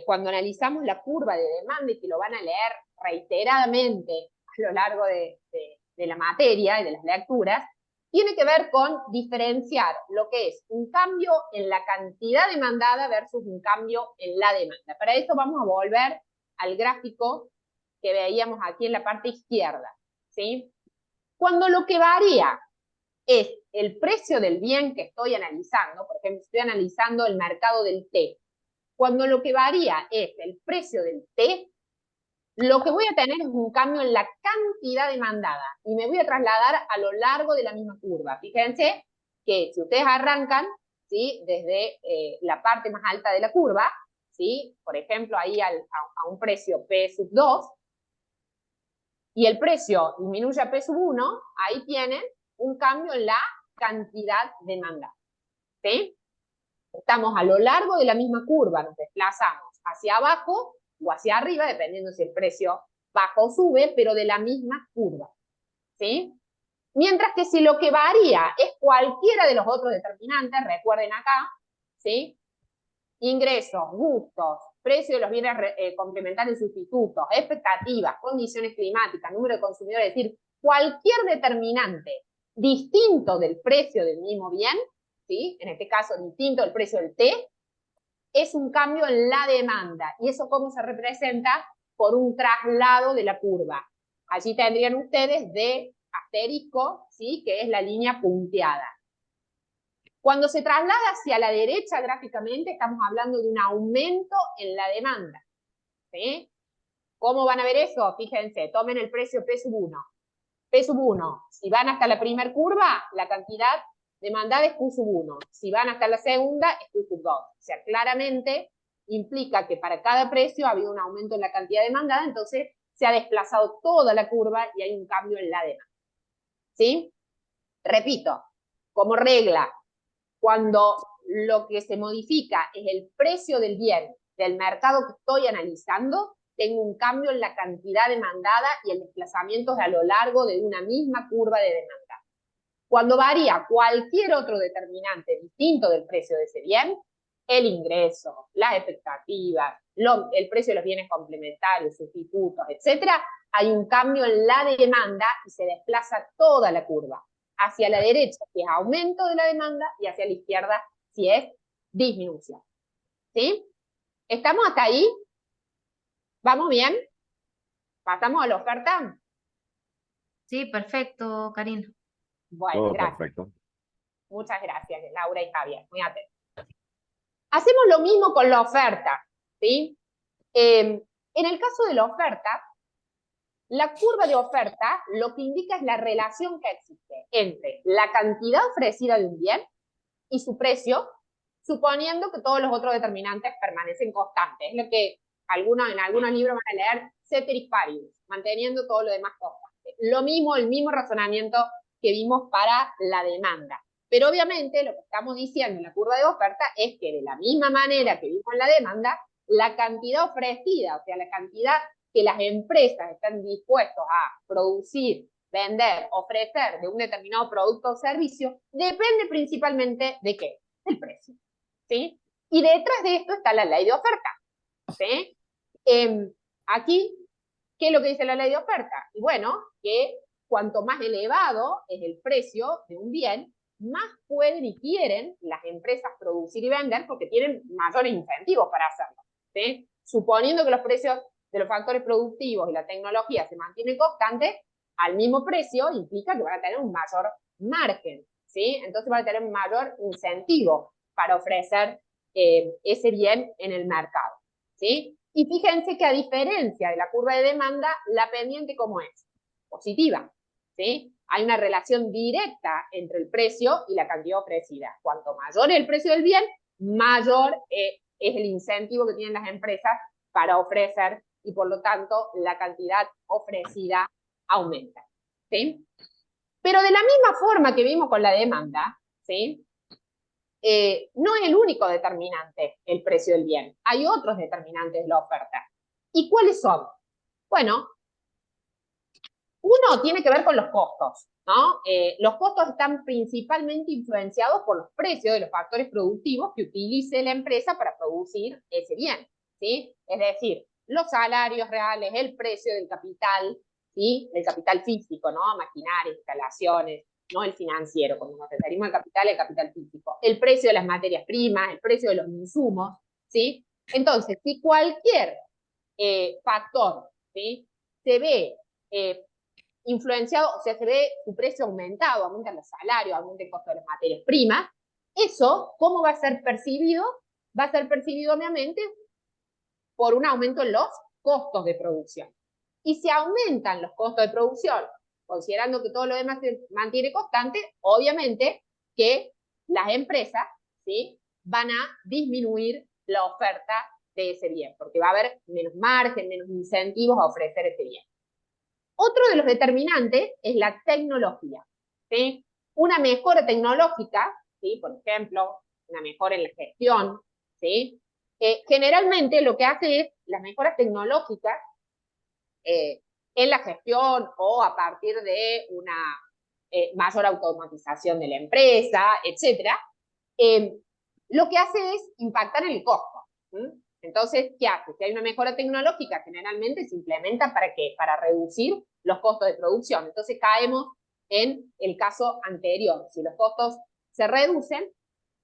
Cuando analizamos la curva de demanda, y que lo van a leer reiteradamente a lo largo de la materia y de las lecturas, tiene que ver con diferenciar lo que es un cambio en la cantidad demandada versus un cambio en la demanda. Para eso vamos a volver al gráfico que veíamos aquí en la parte izquierda, ¿sí? Cuando lo que varía es el precio del bien que estoy analizando, por ejemplo, estoy analizando el mercado del té. Cuando lo que varía es el precio del té, lo que voy a tener es un cambio en la cantidad demandada y me voy a trasladar a lo largo de la misma curva. Fíjense que si ustedes arrancan, ¿sí? Desde la parte más alta de la curva, ¿sí? Por ejemplo, ahí a un precio P sub 2, y el precio disminuye a P sub 1, ahí tienen un cambio en la cantidad demandada. ¿Sí? Estamos a lo largo de la misma curva, nos desplazamos hacia abajo o hacia arriba, dependiendo si el precio baja o sube, pero de la misma curva. ¿Sí? Mientras que si lo que varía es cualquiera de los otros determinantes, recuerden acá, ¿sí? Ingresos, gustos, precio de los bienes complementarios sustitutos, expectativas, condiciones climáticas, número de consumidores, es decir, cualquier determinante distinto del precio del mismo bien, ¿sí? En este caso distinto del precio del té, es un cambio en la demanda. ¿Y eso cómo se representa? Por un traslado de la curva. Allí tendrían ustedes de asterisco, ¿sí? Que es la línea punteada. Cuando se traslada hacia la derecha gráficamente, estamos hablando de un aumento en la demanda. ¿Sí? ¿Cómo van a ver eso? Fíjense, tomen el precio P sub 1. P sub 1, si van hasta la primera curva, la cantidad demandada es Q sub 1. Si van hasta la segunda, es Q sub 2. O sea, claramente implica que para cada precio ha habido un aumento en la cantidad demandada, entonces se ha desplazado toda la curva y hay un cambio en la demanda. ¿Sí? Repito, como regla, cuando lo que se modifica es el precio del bien del mercado que estoy analizando, tengo un cambio en la cantidad demandada y el desplazamiento a lo largo de una misma curva de demanda. Cuando varía cualquier otro determinante distinto del precio de ese bien, el ingreso, las expectativas, el precio de los bienes complementarios, sustitutos, etc., hay un cambio en la demanda y se desplaza toda la curva. Hacia la derecha si es aumento de la demanda y hacia la izquierda si es disminución. ¿Sí? ¿Estamos hasta ahí? ¿Vamos bien? ¿Pasamos a la oferta? Sí, perfecto, Karina. Bueno, Todo gracias. perfecto. Muchas gracias, Laura y Javier. Muy atentos. Hacemos lo mismo con la oferta. ¿Sí? En el caso de la oferta, la curva de oferta lo que indica es la relación que existe entre la cantidad ofrecida de un bien y su precio, suponiendo que todos los otros determinantes permanecen constantes. Es lo que en algunos libros van a leer ceteris paribus, manteniendo todo lo demás constante. Lo mismo, el mismo razonamiento que vimos para la demanda. Pero obviamente lo que estamos diciendo en la curva de oferta es que de la misma manera que vimos en la demanda, la cantidad ofrecida, o sea, la cantidad que las empresas están dispuestos a producir, vender, ofrecer de un determinado producto o servicio, depende principalmente de ¿qué? Del precio. ¿Sí? Y detrás de esto está la ley de oferta. ¿Sí? Aquí, ¿qué es lo que dice la ley de oferta? Y bueno, que cuanto más elevado es el precio de un bien, más pueden y quieren las empresas producir y vender porque tienen mayores incentivos para hacerlo. ¿Sí? Suponiendo que los precios de los factores productivos y la tecnología se mantiene constante, al mismo precio implica que van a tener un mayor margen, ¿sí? Entonces van a tener un mayor incentivo para ofrecer ese bien en el mercado, ¿sí? Y fíjense que a diferencia de la curva de demanda, la pendiente, ¿cómo es? Positiva, ¿sí? Hay una relación directa entre el precio y la cantidad ofrecida. Cuanto mayor es el precio del bien, mayor es el incentivo que tienen las empresas para ofrecer y por lo tanto la cantidad ofrecida aumenta, ¿sí? Pero de la misma forma que vimos con la demanda, ¿sí? No es el único determinante el precio del bien. Hay otros determinantes de la oferta. ¿Y cuáles son? Bueno, uno tiene que ver con los costos, ¿no? Los costos están principalmente influenciados por los precios de los factores productivos que utilice la empresa para producir ese bien, ¿sí? Es decir, los salarios reales, el precio del capital, ¿sí? El capital físico, ¿no? Maquinaria, instalaciones, no el financiero, cuando nos referimos al capital, el capital físico. El precio de las materias primas, el precio de los insumos, ¿sí? Entonces, si cualquier factor, ¿sí? Se ve influenciado, o sea, se ve su precio aumentado, aumentan los salarios, aumenta el costo de las materias primas, eso, ¿cómo va a ser percibido? Va a ser percibido, obviamente, por un aumento en los costos de producción. Y si aumentan los costos de producción, considerando que todo lo demás se mantiene constante, obviamente que las empresas, ¿sí? Van a disminuir la oferta de ese bien, porque va a haber menos margen, menos incentivos a ofrecer ese bien. Otro de los determinantes es la tecnología, ¿sí? Una mejora tecnológica, ¿sí? Por ejemplo, una mejora en la gestión, ¿sí? Generalmente lo que hace es las mejoras tecnológicas en la gestión o a partir de una mayor automatización de la empresa, etcétera, lo que hace es impactar en el costo. ¿Sí? Entonces, ¿qué hace? Si hay una mejora tecnológica, generalmente se implementa ¿para qué? Para reducir los costos de producción. Entonces caemos en el caso anterior. Si los costos se reducen,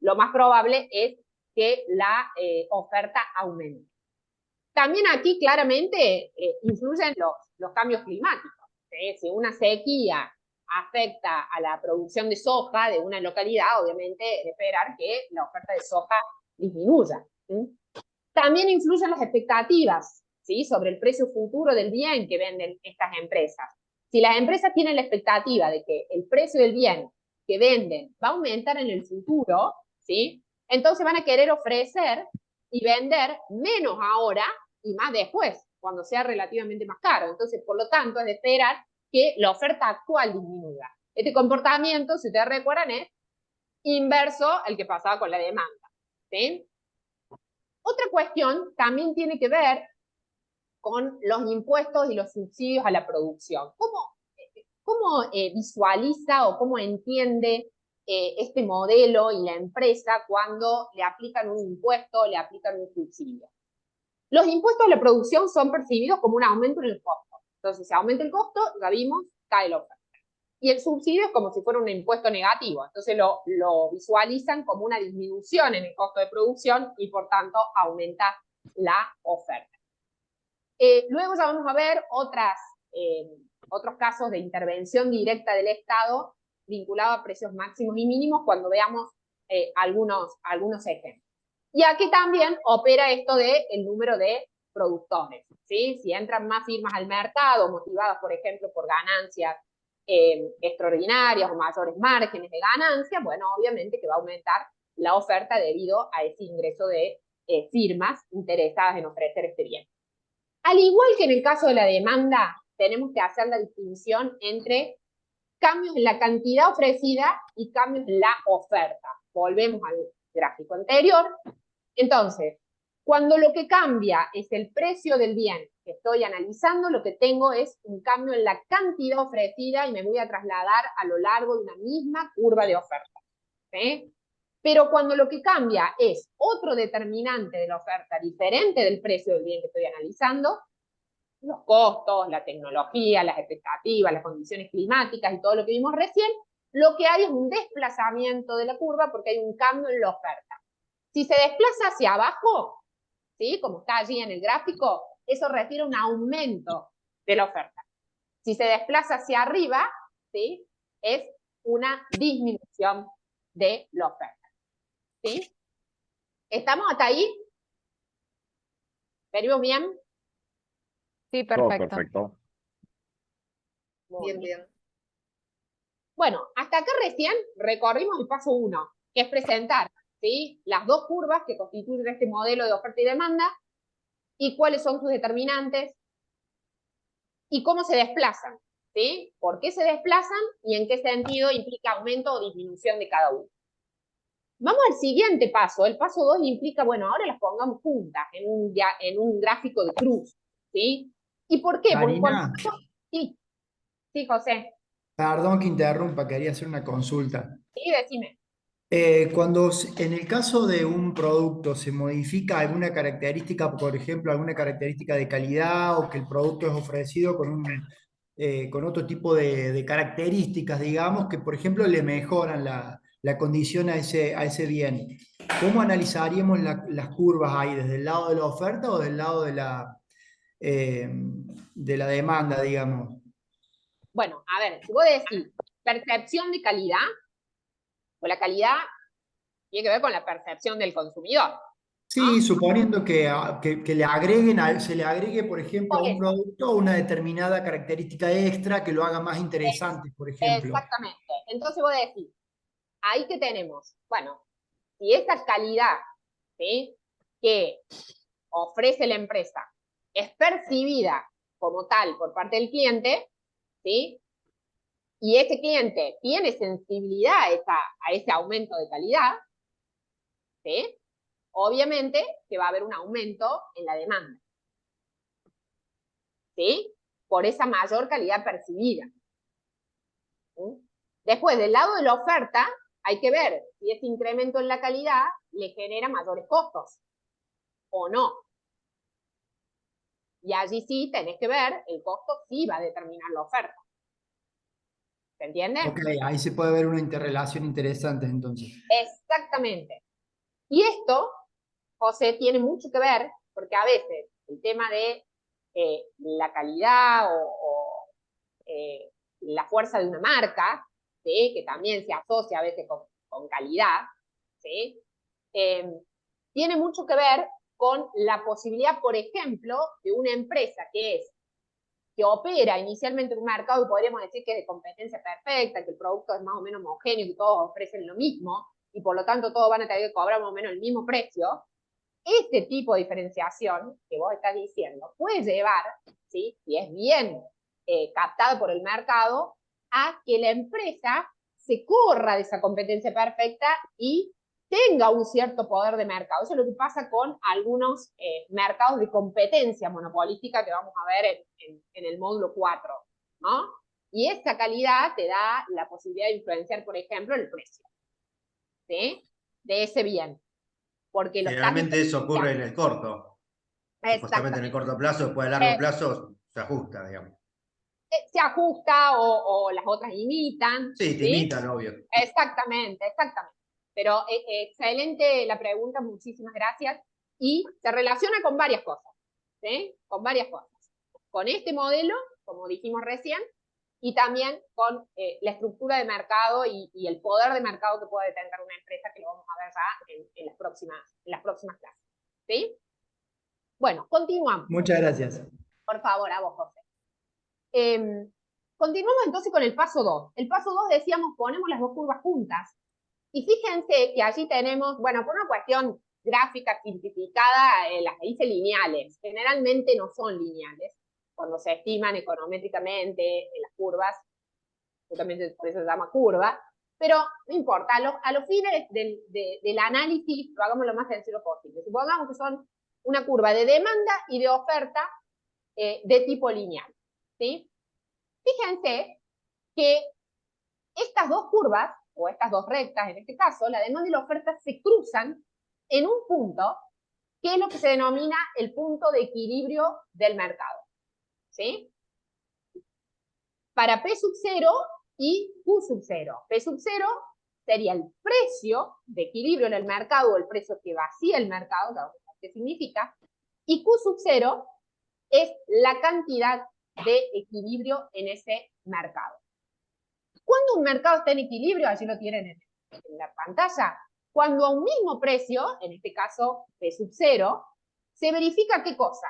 lo más probable es que la oferta aumente. También aquí claramente influyen los cambios climáticos. ¿Sí? Si una sequía afecta a la producción de soja de una localidad, obviamente es de esperar que la oferta de soja disminuya. ¿Sí? También influyen las expectativas, ¿sí? Sobre el precio futuro del bien que venden estas empresas. Si las empresas tienen la expectativa de que el precio del bien que venden va a aumentar en el futuro, ¿sí? Entonces van a querer ofrecer y vender menos ahora y más después, cuando sea relativamente más caro. Entonces, por lo tanto, es de esperar que la oferta actual disminuya. Este comportamiento, si ustedes recuerdan, es inverso al que pasaba con la demanda, ¿sí? Otra cuestión también tiene que ver con los impuestos y los subsidios a la producción. ¿Cómo visualiza o cómo entiende este modelo y la empresa cuando le aplican un impuesto, le aplican un subsidio? Los impuestos a la producción son percibidos como un aumento en el costo. Entonces, si aumenta el costo, ya vimos, cae la oferta. Y el subsidio es como si fuera un impuesto negativo. Entonces lo visualizan como una disminución en el costo de producción y por tanto aumenta la oferta. Luego ya vamos a ver otros casos de intervención directa del Estado vinculado a precios máximos y mínimos cuando veamos algunos ejemplos. Y aquí también opera esto del número de productores, ¿sí? Si entran más firmas al mercado, motivadas, por ejemplo, por ganancias extraordinarias o mayores márgenes de ganancia, bueno, obviamente que va a aumentar la oferta debido a ese ingreso de firmas interesadas en ofrecer este bien. Al igual que en el caso de la demanda, tenemos que hacer la distinción entre cambios en la cantidad ofrecida y cambios en la oferta. Volvemos al gráfico anterior. Entonces, cuando lo que cambia es el precio del bien que estoy analizando, lo que tengo es un cambio en la cantidad ofrecida y me voy a trasladar a lo largo de una misma curva de oferta. ¿Sí? Pero cuando lo que cambia es otro determinante de la oferta diferente del precio del bien que estoy analizando, los costos, la tecnología, las expectativas, las condiciones climáticas y todo lo que vimos recién, lo que hay es un desplazamiento de la curva porque hay un cambio en la oferta. Si se desplaza hacia abajo, ¿sí? Como está allí en el gráfico, eso refiere a un aumento de la oferta. Si se desplaza hacia arriba, ¿sí? Es una disminución de la oferta. ¿Sí? ¿Estamos hasta ahí? ¿Venimos bien? Sí, Todo perfecto. perfecto. Muy bien. Bueno, hasta acá recién recorrimos el paso 1, que es presentar, ¿sí? Las dos curvas que constituyen este modelo de oferta y demanda y cuáles son sus determinantes y cómo se desplazan, ¿sí? ¿Por qué se desplazan y en qué sentido implica aumento o disminución de cada uno? Vamos al siguiente paso. El paso 2 implica, bueno, ahora las pongamos juntas en un gráfico de cruz, ¿sí? ¿Y por qué? Porque Karina, sí, sí, José. perdón que interrumpa, quería hacer una consulta. Sí, decime. En el caso de un producto se modifica alguna característica, por ejemplo, alguna característica de calidad o que el producto es ofrecido con otro tipo de características, digamos, que por ejemplo le mejoran la condición a ese bien. ¿Cómo analizaríamos las curvas ahí? ¿Desde el lado de la oferta o del lado de la demanda, digamos? Bueno, a ver, si vos decís percepción de calidad, pues la calidad tiene que ver con la percepción del consumidor. Sí, suponiendo que se le agregue, por ejemplo, a un producto una determinada característica extra que lo haga más interesante, por ejemplo. Exactamente. Entonces vos decís, ahí que tenemos, bueno, si esa calidad, ¿sí?, que ofrece la empresa es percibida como tal por parte del cliente, ¿sí?, y ese cliente tiene sensibilidad a ese aumento de calidad, ¿sí?, obviamente que va a haber un aumento en la demanda, ¿sí?, por esa mayor calidad percibida. ¿Sí? Después, del lado de la oferta, hay que ver si ese incremento en la calidad le genera mayores costos o no. Y allí sí tenés que ver, el costo sí va a determinar la oferta. ¿Se entiende? Ok, ahí se puede ver una interrelación interesante entonces. Exactamente. Y esto, José, tiene mucho que ver, porque a veces el tema de la calidad o la fuerza de una marca, ¿sí?, que también se asocia a veces con calidad, ¿sí?, tiene mucho que ver con la posibilidad, por ejemplo, de una empresa que opera inicialmente en un mercado y podríamos decir que es de competencia perfecta, que el producto es más o menos homogéneo, que todos ofrecen lo mismo y por lo tanto todos van a tener que cobrar más o menos el mismo precio. Este tipo de diferenciación que vos estás diciendo puede llevar, ¿sí?, si es bien captado por el mercado, a que la empresa se corra de esa competencia perfecta y tenga un cierto poder de mercado. Eso es lo que pasa con algunos mercados de competencia monopolística que vamos a ver en el módulo 4, ¿no? Y esa calidad te da la posibilidad de influenciar, por ejemplo, el precio, ¿sí?, de ese bien. Porque generalmente eso ocurre en el corto. Supuestamente en el corto plazo, después a largo plazo se ajusta, digamos. Se ajusta o las otras imitan. Sí, te imitan, obvio. Exactamente, exactamente. Pero excelente la pregunta, muchísimas gracias. Y se relaciona con varias cosas, ¿sí? Con varias cosas. Con este modelo, como dijimos recién, y también con la estructura de mercado y el poder de mercado que puede tener una empresa, que lo vamos a ver ya en las próximas clases. ¿Sí? Bueno, continuamos. Muchas gracias. Por favor, a vos, José. Continuamos entonces con el paso 2. El paso 2 decíamos, ponemos las dos curvas juntas. Y fíjense que allí tenemos, bueno, por una cuestión gráfica simplificada, las hice lineales. Generalmente no son lineales cuando se estiman econométricamente las curvas, justamente por eso se llama curva, pero no importa, a los fines del análisis lo hagamos lo más sencillo posible. Supongamos que son una curva de demanda y de oferta de tipo lineal, ¿sí? Fíjense que estas dos curvas, o estas dos rectas en este caso, la demanda y la oferta se cruzan en un punto que es lo que se denomina el punto de equilibrio del mercado, ¿sí? Para P sub 0 y Q sub 0. P sub 0 sería el precio de equilibrio en el mercado, o el precio que vacía el mercado, ¿qué significa? Y Q sub 0 es la cantidad de equilibrio en ese mercado. Cuando un mercado está en equilibrio, allí lo tienen en la pantalla, cuando a un mismo precio, en este caso P sub 0, se verifica ¿qué cosa?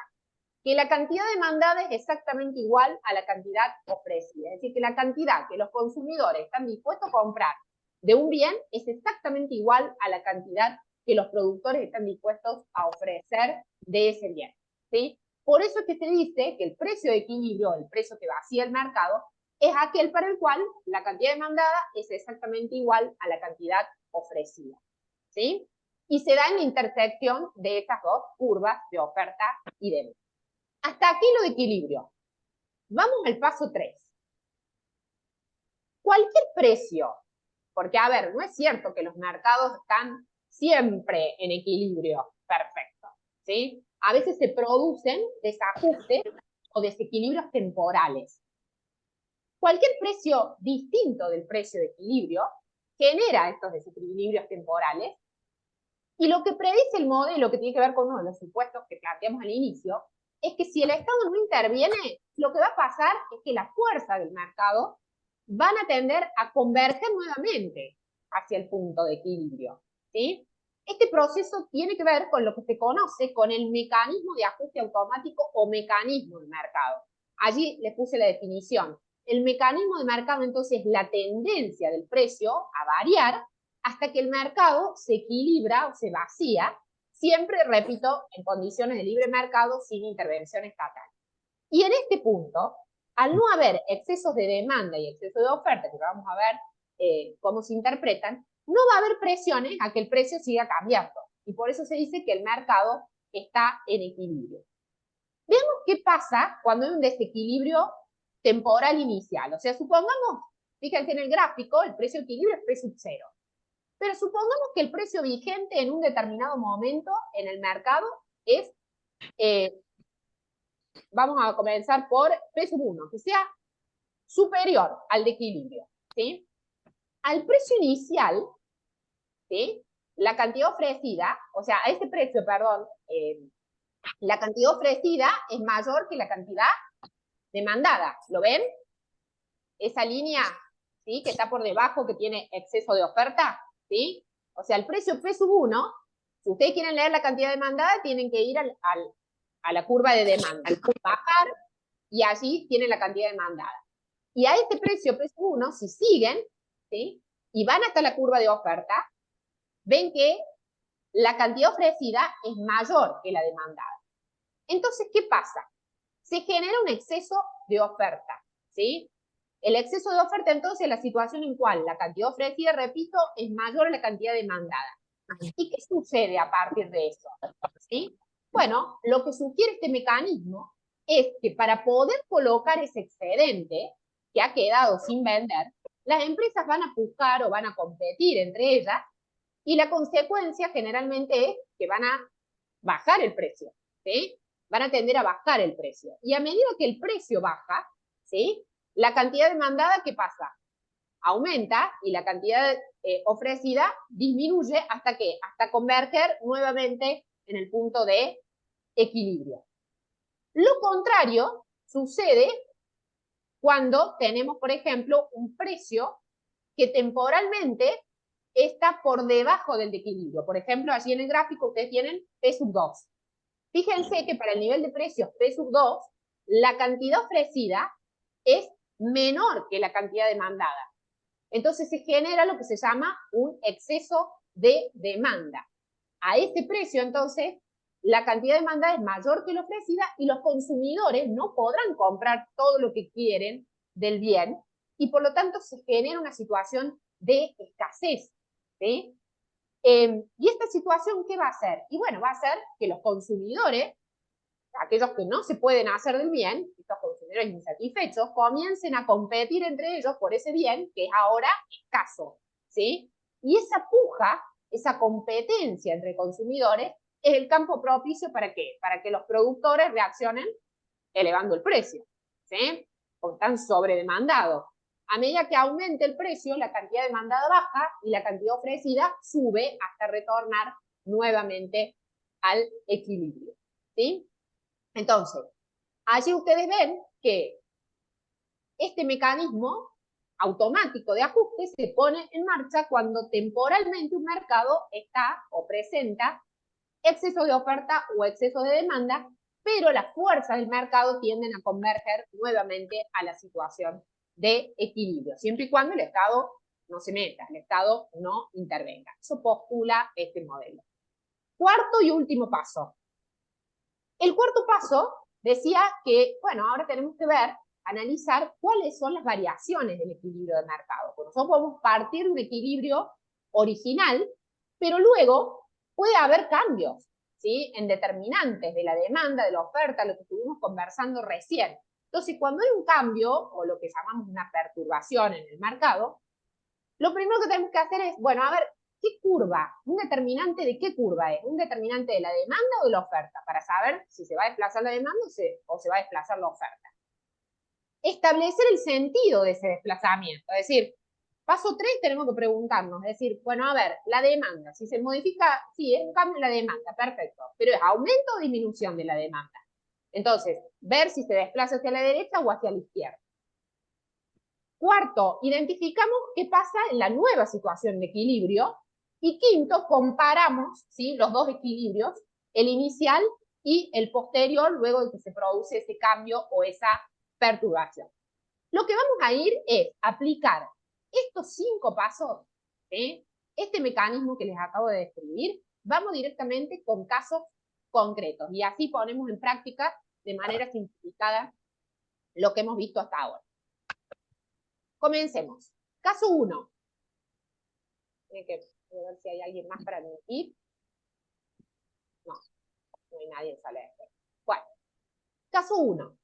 Que la cantidad demandada es exactamente igual a la cantidad ofrecida. Es decir, que la cantidad que los consumidores están dispuestos a comprar de un bien es exactamente igual a la cantidad que los productores están dispuestos a ofrecer de ese bien, ¿sí? Por eso es que se dice que el precio de equilibrio, el precio que vacía el mercado, es aquel para el cual la cantidad demandada es exactamente igual a la cantidad ofrecida, ¿sí? Y se da en la intersección de estas dos curvas de oferta y demanda. Hasta aquí lo de equilibrio. Vamos al paso 3. Cualquier precio, porque a ver, no es cierto que los mercados están siempre en equilibrio perfecto, ¿sí? A veces se producen desajustes o desequilibrios temporales. Cualquier precio distinto del precio de equilibrio genera estos desequilibrios temporales, y lo que predice el modelo, que tiene que ver con uno de los supuestos que planteamos al inicio, es que si el Estado no interviene, lo que va a pasar es que las fuerzas del mercado van a tender a converger nuevamente hacia el punto de equilibrio, ¿sí? Este proceso tiene que ver con lo que se conoce con el mecanismo de ajuste automático o mecanismo de mercado. Allí les puse la definición. El mecanismo de mercado, entonces, es la tendencia del precio a variar hasta que el mercado se equilibra o se vacía, siempre, repito, en condiciones de libre mercado sin intervención estatal. Y en este punto, al no haber excesos de demanda y exceso de oferta, que vamos a ver cómo se interpretan, no va a haber presiones a que el precio siga cambiando. Y por eso se dice que el mercado está en equilibrio. Veamos qué pasa cuando hay un desequilibrio temporal inicial. O sea, supongamos, fíjense en el gráfico, el precio de equilibrio es P sub 0. Pero supongamos que el precio vigente en un determinado momento en el mercado es, vamos a comenzar por P sub 1, que sea superior al de equilibrio, ¿sí? Al precio inicial, ¿sí? La cantidad ofrecida, o sea, a este precio, perdón, la cantidad ofrecida es mayor que la cantidad demandada. ¿Lo ven? Esa línea, ¿sí? Que está por debajo, que tiene exceso de oferta, ¿sí? O sea, el precio P sub 1, si ustedes quieren leer la cantidad demandada, tienen que ir a la curva de demanda, bajar, y allí tienen la cantidad demandada. Y a este precio P sub 1, si siguen, ¿sí? Y van hasta la curva de oferta, ven que la cantidad ofrecida es mayor que la demandada. Entonces, ¿qué pasa? Se genera un exceso de oferta, ¿sí? El exceso de oferta, entonces, es la situación en cual la cantidad ofrecida, repito, es mayor a la cantidad demandada. ¿Y qué sucede a partir de eso? ¿Sí? Bueno, lo que sugiere este mecanismo es que para poder colocar ese excedente que ha quedado sin vender, las empresas van a buscar o van a competir entre ellas, y la consecuencia generalmente es que van a bajar el precio, ¿sí? Van a tender a bajar el precio. Y a medida que el precio baja, ¿sí? La cantidad demandada, ¿qué pasa? Aumenta, y la cantidad ofrecida disminuye hasta ¿qué? Hasta converger nuevamente en el punto de equilibrio. Lo contrario sucede cuando tenemos, por ejemplo, un precio que temporalmente está por debajo del de equilibrio. Por ejemplo, allí en el gráfico ustedes tienen P sub 2. Fíjense que para el nivel de precios P sub 2, la cantidad ofrecida es menor que la cantidad demandada. Entonces se genera lo que se llama un exceso de demanda. A este precio, entonces, la cantidad demandada es mayor que la ofrecida, y los consumidores no podrán comprar todo lo que quieren del bien, y por lo tanto se genera una situación de escasez, ¿sí? Y esta situación, ¿qué va a hacer? Y bueno, va a hacer que los consumidores, aquellos que no se pueden hacer del bien, estos consumidores insatisfechos, comiencen a competir entre ellos por ese bien que es ahora escaso, ¿sí? Y esa puja, esa competencia entre consumidores, es el campo propicio ¿para qué? Para que los productores reaccionen elevando el precio, ¿sí? Porque están sobredemandados. A medida que aumente el precio, la cantidad demandada baja y la cantidad ofrecida sube hasta retornar nuevamente al equilibrio, ¿sí? Entonces, Allí ustedes ven que este mecanismo automático de ajuste se pone en marcha cuando temporalmente un mercado está o presenta exceso de oferta o exceso de demanda, pero las fuerzas del mercado tienden a converger nuevamente a la situación de equilibrio, siempre y cuando el Estado no se meta, el Estado no intervenga. Eso postula este modelo. Cuarto y último paso. El cuarto paso decía que, bueno, ahora tenemos que ver, analizar cuáles son las variaciones del equilibrio de mercado. Pues nosotros podemos partir de un equilibrio original, pero luego puede haber cambios, ¿sí? En determinantes de la demanda, de la oferta, lo que estuvimos conversando recién. Entonces, cuando hay un cambio, o lo que llamamos una perturbación en el mercado, lo primero que tenemos que hacer es, bueno, a ver, ¿qué curva? ¿Un determinante de qué curva es? ¿Un determinante de la demanda o de la oferta? Para saber si se va a desplazar la demanda o se va a desplazar la oferta. Establecer el sentido de ese desplazamiento. Es decir, paso 3 tenemos que preguntarnos, es decir, bueno, a ver, la demanda, si se modifica, sí, es un cambio en la demanda, perfecto, pero ¿es aumento o disminución de la demanda? Entonces, ver si se desplaza hacia la derecha o hacia la izquierda. Cuarto, identificamos qué pasa en la nueva situación de equilibrio. Y quinto, comparamos, ¿sí?, los dos equilibrios, el inicial y el posterior, luego de que se produce ese cambio o esa perturbación. Lo que vamos a ir es aplicar estos 5 pasos, ¿sí?, este mecanismo que les acabo de describir, vamos directamente con casos concretos y así ponemos en práctica de manera simplificada lo que hemos visto hasta ahora. Comencemos. Caso 1. Voy a ver si hay alguien más para admitir. No hay nadie en sala de espera. Bueno, caso 1.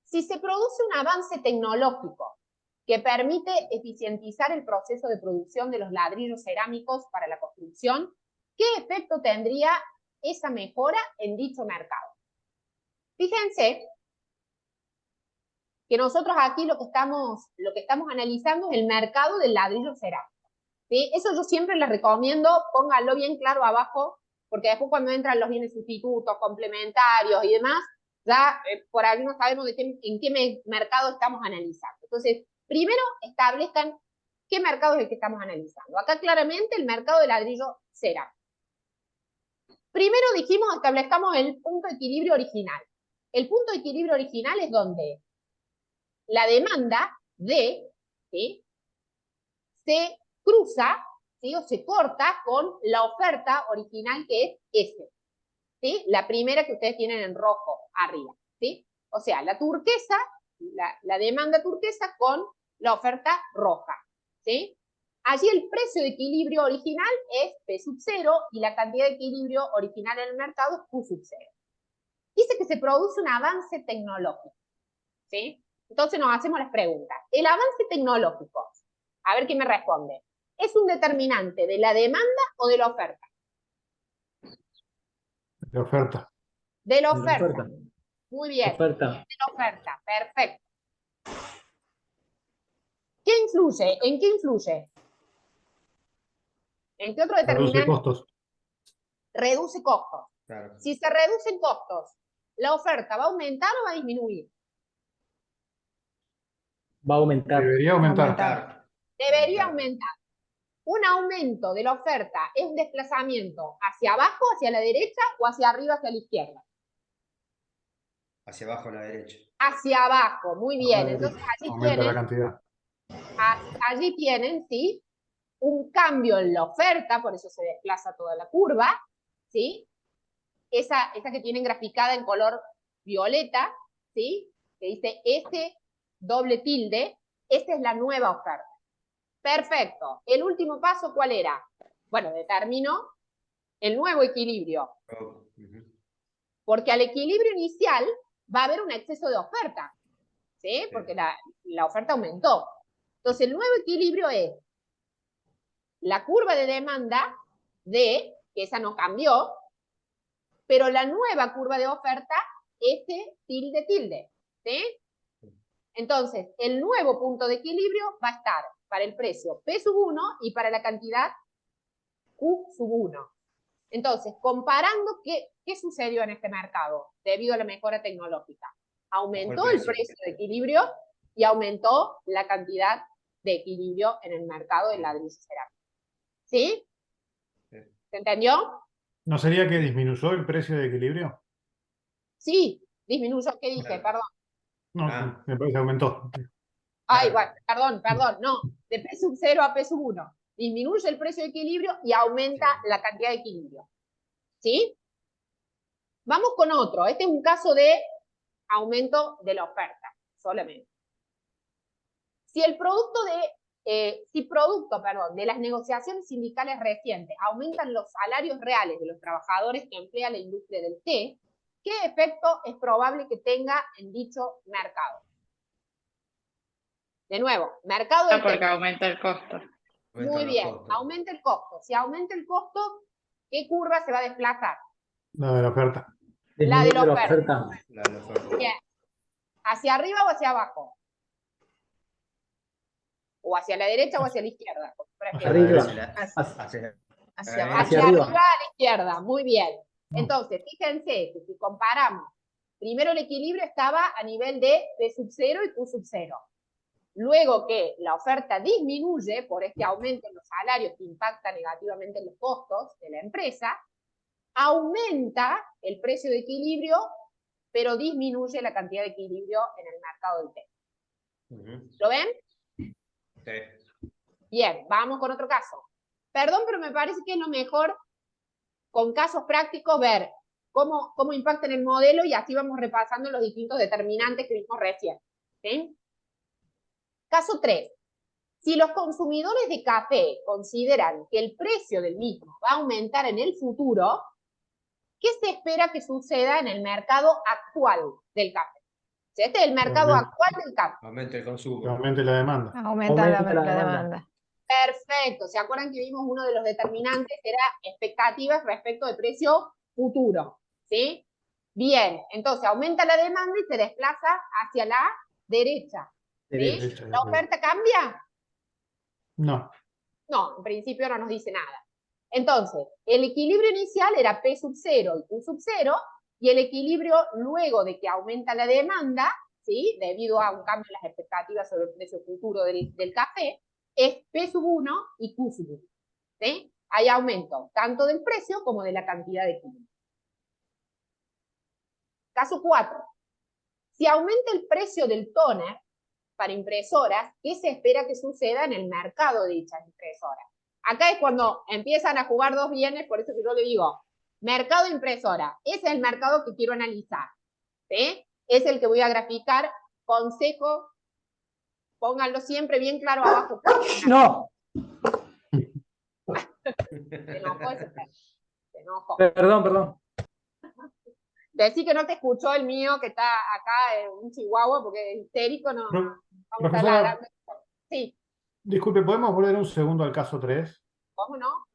Si se produce un avance tecnológico que permite eficientizar el proceso de producción de los ladrillos cerámicos para la construcción, ¿qué efecto tendría esa mejora en dicho mercado? Fíjense que nosotros aquí lo que estamos analizando es el mercado del ladrillo cerámico. ¿Sí? Eso yo siempre les recomiendo, pónganlo bien claro abajo, porque después cuando entran los bienes sustitutos, complementarios y demás, ya por ahí no sabemos en qué mercado estamos analizando. Entonces, primero establezcan qué mercado es el que estamos analizando. Acá claramente el mercado de ladrillo cerámico. Primero dijimos, establezcamos el punto de equilibrio original. El punto de equilibrio original es donde la demanda D, ¿sí?, se cruza, ¿sí?, o se corta con la oferta original que es S, ¿sí?, la primera que ustedes tienen en rojo arriba, ¿sí? O sea, la turquesa, la demanda turquesa con la oferta roja, ¿sí? Allí el precio de equilibrio original es P sub 0 y la cantidad de equilibrio original en el mercado es Q sub 0. Dice que se produce un avance tecnológico, ¿sí? Entonces nos hacemos las preguntas. El avance tecnológico, a ver quién me responde, ¿es un determinante de la demanda o de la oferta? De oferta. De la De la oferta. oferta. Muy bien. Oferta. De la oferta, perfecto. ¿Qué influye? ¿En qué influye? ¿En qué otro determinante? Reduce costos. Reduce costos. Claro. Si se reducen costos, ¿la oferta va a aumentar o va a disminuir? Va a aumentar. Debería aumentar. Debería aumentar. Un aumento de la oferta es un desplazamiento hacia abajo, hacia la derecha o hacia arriba, hacia la izquierda. Hacia abajo a la derecha. Hacia abajo, muy bien. Entonces Aumenta la cantidad. allí tienen, ¿sí?, un cambio en la oferta, por eso se desplaza toda la curva, ¿sí? Esa que tienen graficada en color violeta, ¿sí?, que dice S doble tilde, esta es la nueva oferta. Perfecto. El último paso, ¿cuál era? Bueno, determino el nuevo equilibrio. Porque al equilibrio inicial va a haber un exceso de oferta, ¿sí? Porque la oferta aumentó. Entonces, el nuevo equilibrio es la curva de demanda D, que esa no cambió, pero la nueva curva de oferta, S tilde tilde, ¿sí? Entonces, el nuevo punto de equilibrio va a estar para el precio P sub 1 y para la cantidad Q sub 1, Entonces, comparando qué sucedió en este mercado debido a la mejora tecnológica. Aumentó el precio de equilibrio y aumentó la cantidad de equilibrio en el mercado del ladrillo cerámico. ¿Sí? ¿Se entendió? ¿No sería que disminuyó el precio de equilibrio? Sí, disminuyó. ¿Qué dije? Perdón. No, me parece que aumentó. Ay, bueno, perdón, no. De P0 a P1. Disminuye el precio de equilibrio y aumenta la cantidad de equilibrio. ¿Sí? Vamos con otro. Este es un caso de aumento de la oferta, solamente. Si producto de las negociaciones sindicales recientes aumentan los salarios reales de los trabajadores que emplea la industria del té, ¿qué efecto es probable que tenga en dicho mercado? De nuevo, mercado del té. Porque aumenta el costo. Muy bien, aumenta el costo. Si aumenta el costo, ¿qué curva se va a desplazar? La de la oferta. La de la oferta. Bien. ¿Hacia arriba o hacia abajo? ¿O hacia la derecha o hacia la izquierda? Hacia arriba. Hacia arriba a la izquierda, muy bien. Entonces, fíjense que si comparamos, primero el equilibrio estaba a nivel de P0 y Q0. Luego que la oferta disminuye por este aumento en los salarios que impacta negativamente en los costos de la empresa, aumenta el precio de equilibrio, pero disminuye la cantidad de equilibrio en el mercado del té. ¿Lo ven? Sí. Bien, vamos con otro caso. Perdón, pero me parece que es lo mejor con casos prácticos ver cómo impacta en el modelo y así vamos repasando los distintos determinantes que vimos recién. ¿Sí? Caso 3. Si los consumidores de café consideran que el precio del mismo va a aumentar en el futuro, ¿qué se espera que suceda en el mercado actual del café? Este es el mercado actual del café. Aumenta el consumo. Que aumente la demanda. Aumenta la demanda. Perfecto. ¿Se acuerdan que vimos uno de los determinantes que era expectativas respecto de precio futuro? ¿Sí? Bien, entonces aumenta la demanda y se desplaza hacia la derecha. ¿Sí? ¿La oferta cambia? No. No, en principio no nos dice nada. Entonces, el equilibrio inicial era P0 y Q0, y el equilibrio luego de que aumenta la demanda, ¿sí? Debido a un cambio en las expectativas sobre el precio futuro del café, es P1 y Q1. ¿Sí? Hay aumento tanto del precio como de la cantidad de equilibrio. Caso 4. Si aumenta el precio del tóner para impresoras, ¿qué se espera que suceda en el mercado de dichas impresoras? Acá es cuando empiezan a jugar dos bienes, por eso que yo le digo, mercado de impresora, ese es el mercado que quiero analizar, ¿sí? Es el que voy a graficar, consejo, pónganlo siempre bien claro abajo. No. Se enojó ese perro. Se enojó. Perdón. Decí que no te escuchó el mío, que está acá en un chihuahua, porque es histérico, no. Vamos a hablar. Sí. Disculpe, ¿podemos volver un segundo al caso 3? ¿Cómo no?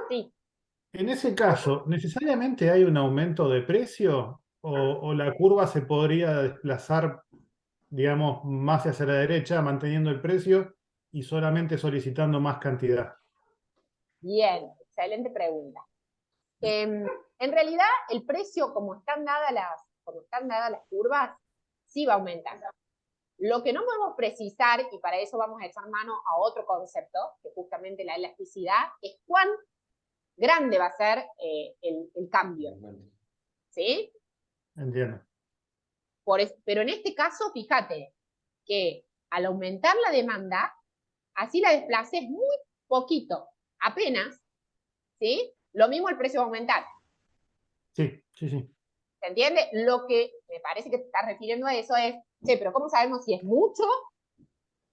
Sí. En ese caso, ¿necesariamente hay un aumento de precio o la curva se podría desplazar, digamos, más hacia la derecha, manteniendo el precio y solamente solicitando más cantidad? Bien, excelente pregunta. En realidad, el precio, como están dadas las curvas, sí va a aumentar. Lo que no podemos precisar, y para eso vamos a echar mano a otro concepto, que justamente la elasticidad, es cuán grande va a ser el cambio. ¿Sí? Entiendo. Pero en este caso, fíjate que al aumentar la demanda, así la desplaces muy poquito, apenas, ¿sí? Lo mismo el precio va a aumentar. Sí. ¿Se entiende? Lo que me parece que te estás refiriendo a eso es, sí, pero ¿cómo sabemos si es mucho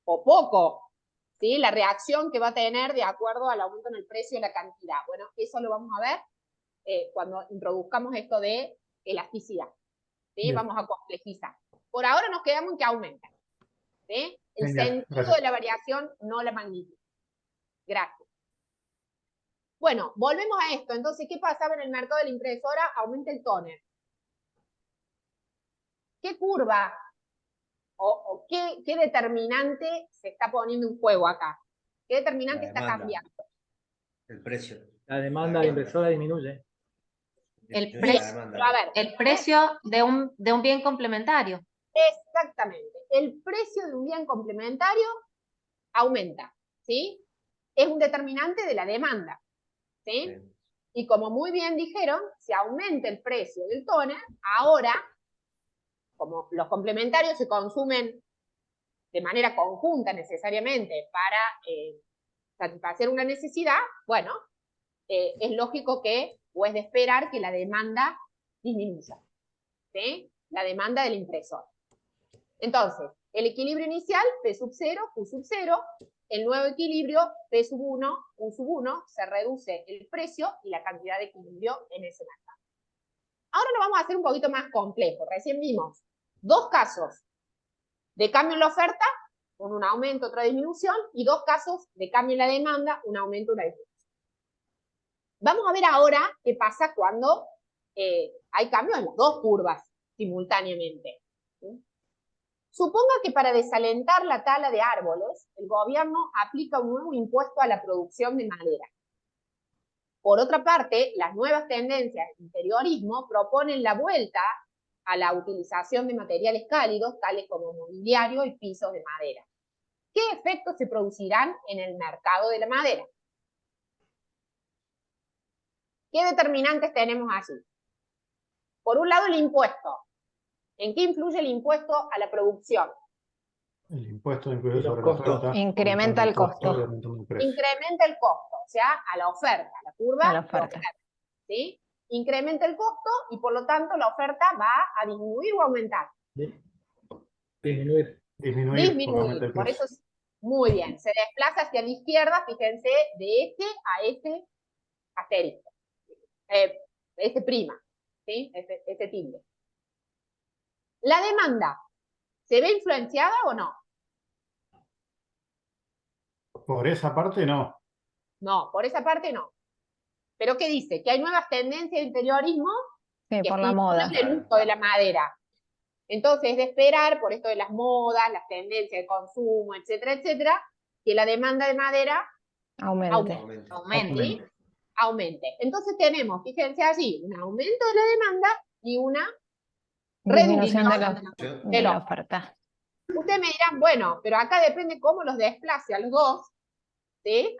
o poco? ¿Sí? La reacción que va a tener de acuerdo al aumento en el precio y la cantidad. Bueno, eso lo vamos a ver cuando introduzcamos esto de elasticidad. ¿Sí? Vamos a complejizar. Por ahora nos quedamos en que aumenta. ¿Sí? El sentido de la variación, no la magnitud. Gracias. Bueno, volvemos a esto. Entonces, ¿qué pasaba en el mercado de la impresora? Aumenta el tóner. ¿Qué curva o qué determinante se está poniendo en juego acá? ¿Qué determinante está cambiando? El precio. La demanda de impresora disminuye. El Disminuye la precio, demanda. Pero a ver, el precio de un bien complementario. exactamente. El precio de un bien complementario aumenta, ¿sí? Es un determinante de la demanda, ¿sí? Sí. Y como muy bien dijeron, si aumenta el precio del tóner, ahora, como los complementarios se consumen de manera conjunta necesariamente para satisfacer una necesidad, bueno, es lógico que, o es de esperar que la demanda disminuya, ¿sí? La demanda del impresor. Entonces, el equilibrio inicial, P sub 0, Q sub 0, el nuevo equilibrio, P sub 1, Q sub 1, se reduce el precio y la cantidad de equilibrio en ese mercado. Ahora lo vamos a hacer un poquito más complejo. Recién vimos dos casos de cambio en la oferta, con un aumento, otra disminución, y dos casos de cambio en la demanda, un aumento, una disminución. Vamos a ver ahora qué pasa cuando hay cambios en las dos curvas simultáneamente. ¿Sí? Suponga que para desalentar la tala de árboles, el gobierno aplica un nuevo impuesto a la producción de madera. Por otra parte, las nuevas tendencias de interiorismo proponen la vuelta a la utilización de materiales cálidos, tales como mobiliario y pisos de madera. ¿Qué efectos se producirán en el mercado de la madera? ¿Qué determinantes tenemos allí? Por un lado, el impuesto. ¿En qué influye el impuesto a la producción? El impuesto incluido Y los sobre la costos. oferta. Incrementa el costo. Aumentando el precio. Incrementa el costo, o sea, a la oferta, a la curva A la de oferta. ¿sí? Incrementa el costo y por lo tanto la oferta va a disminuir o aumentar. Disminuir. Disminuir, porque aumenta el Por precio. eso, muy bien, se desplaza hacia la izquierda, fíjense, de este a este asterisco, este prima, ¿sí? Este tilde. La demanda, ¿se ve influenciada o no? Por esa parte no. No, por esa parte no. ¿Pero qué dice? Que hay nuevas tendencias de interiorismo Sí, que por la moda. estimulan el uso de la madera. Entonces, es de esperar, por esto de las modas, las tendencias de consumo, etcétera, etcétera, que la demanda de madera Aumente. aumente. Aumente. Entonces tenemos, fíjense allí, un aumento de la demanda y una Disminución de reducción de la oferta. Ustedes me dirán, bueno, pero acá depende cómo los desplace a los dos, ¿sí?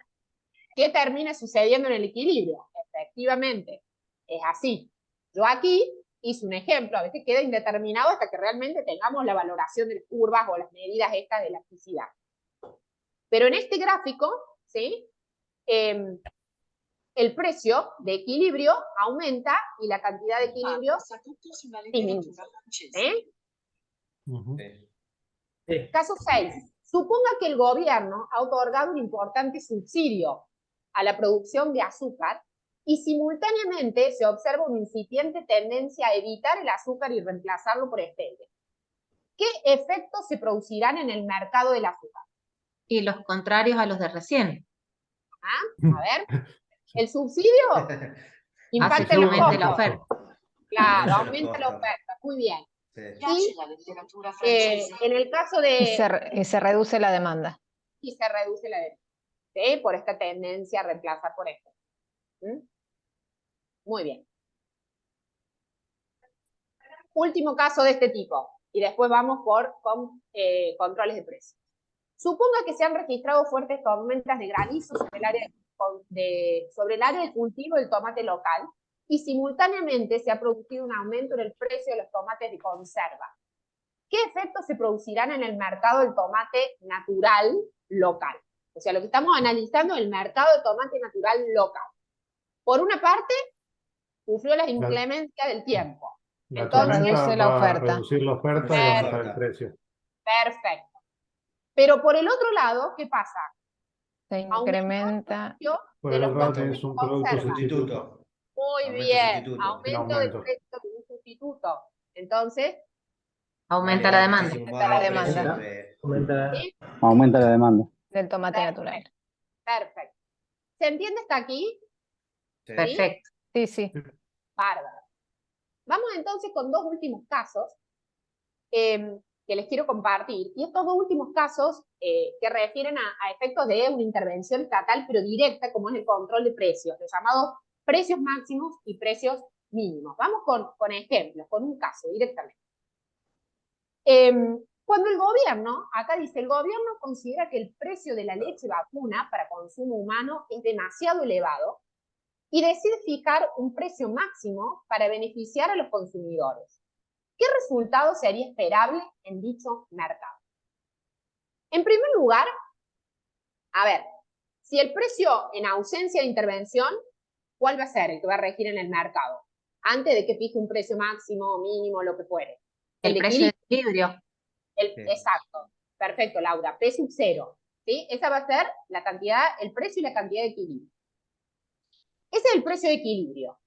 ¿Qué termina sucediendo en el equilibrio? Efectivamente, es así. Yo aquí hice un ejemplo, a veces queda indeterminado hasta que realmente tengamos la valoración de las curvas o las medidas estas de elasticidad. Pero en este gráfico, ¿sí? El precio de equilibrio aumenta y la cantidad de equilibrio disminuye. Caso 6. Suponga que el gobierno ha otorgado un importante subsidio a la producción de azúcar y simultáneamente se observa una incipiente tendencia a evitar el azúcar y reemplazarlo por stevia. ¿Qué efectos se producirán en el mercado del azúcar? Y los contrarios a los de recién. A ver, el subsidio impacta en los Básicamente la costos. oferta. Claro, aumenta la oferta, muy bien. Y en el caso de... Y se reduce la demanda. Y se reduce la demanda, ¿sí? Por esta tendencia a reemplazar por esto. Muy bien. Último caso de este tipo. Y después vamos por controles de precios. Suponga que se han registrado fuertes tormentas de granizo sobre el área de cultivo del tomate local y simultáneamente se ha producido un aumento en el precio de los tomates de conserva. ¿Qué efectos se producirán en el mercado del tomate natural local? O sea, lo que estamos analizando es el mercado de tomate natural local. Por una parte, sufrió las inclemencias del tiempo. La Entonces, tormenta la va a oferta. reducir la oferta y aumentar el precio. Perfecto. Pero por el otro lado, ¿qué pasa? Se incrementa. Por el otro lado tenés un producto sustituto. Muy bien, aumento del precio de un sustituto. Entonces, aumenta la demanda. Aumenta la demanda. Del tomate natural. Perfecto. ¿Se entiende hasta aquí? Sí. Perfecto. Sí, sí. Bárbaro. Vamos entonces con dos últimos casos que que les quiero compartir, y estos dos últimos casos que refieren a efectos de una intervención estatal, pero directa, como es el control de precios, los llamados precios máximos y precios mínimos. Vamos con ejemplos, con un caso directamente. Cuando el gobierno, acá dice, el gobierno considera que el precio de la leche vacuna para consumo humano es demasiado elevado y decide fijar un precio máximo para beneficiar a los consumidores. ¿Qué resultado sería esperable en dicho mercado? En primer lugar, a ver, si el precio en ausencia de intervención, ¿cuál va a ser el que va a regir en el mercado? Antes de que fije un precio máximo, mínimo, lo que fuere. El precio de equilibrio. Exacto. Perfecto, Laura. P sub 0. ¿Sí? Esa va a ser la cantidad, el precio y la cantidad de equilibrio. Ese es el precio de equilibrio.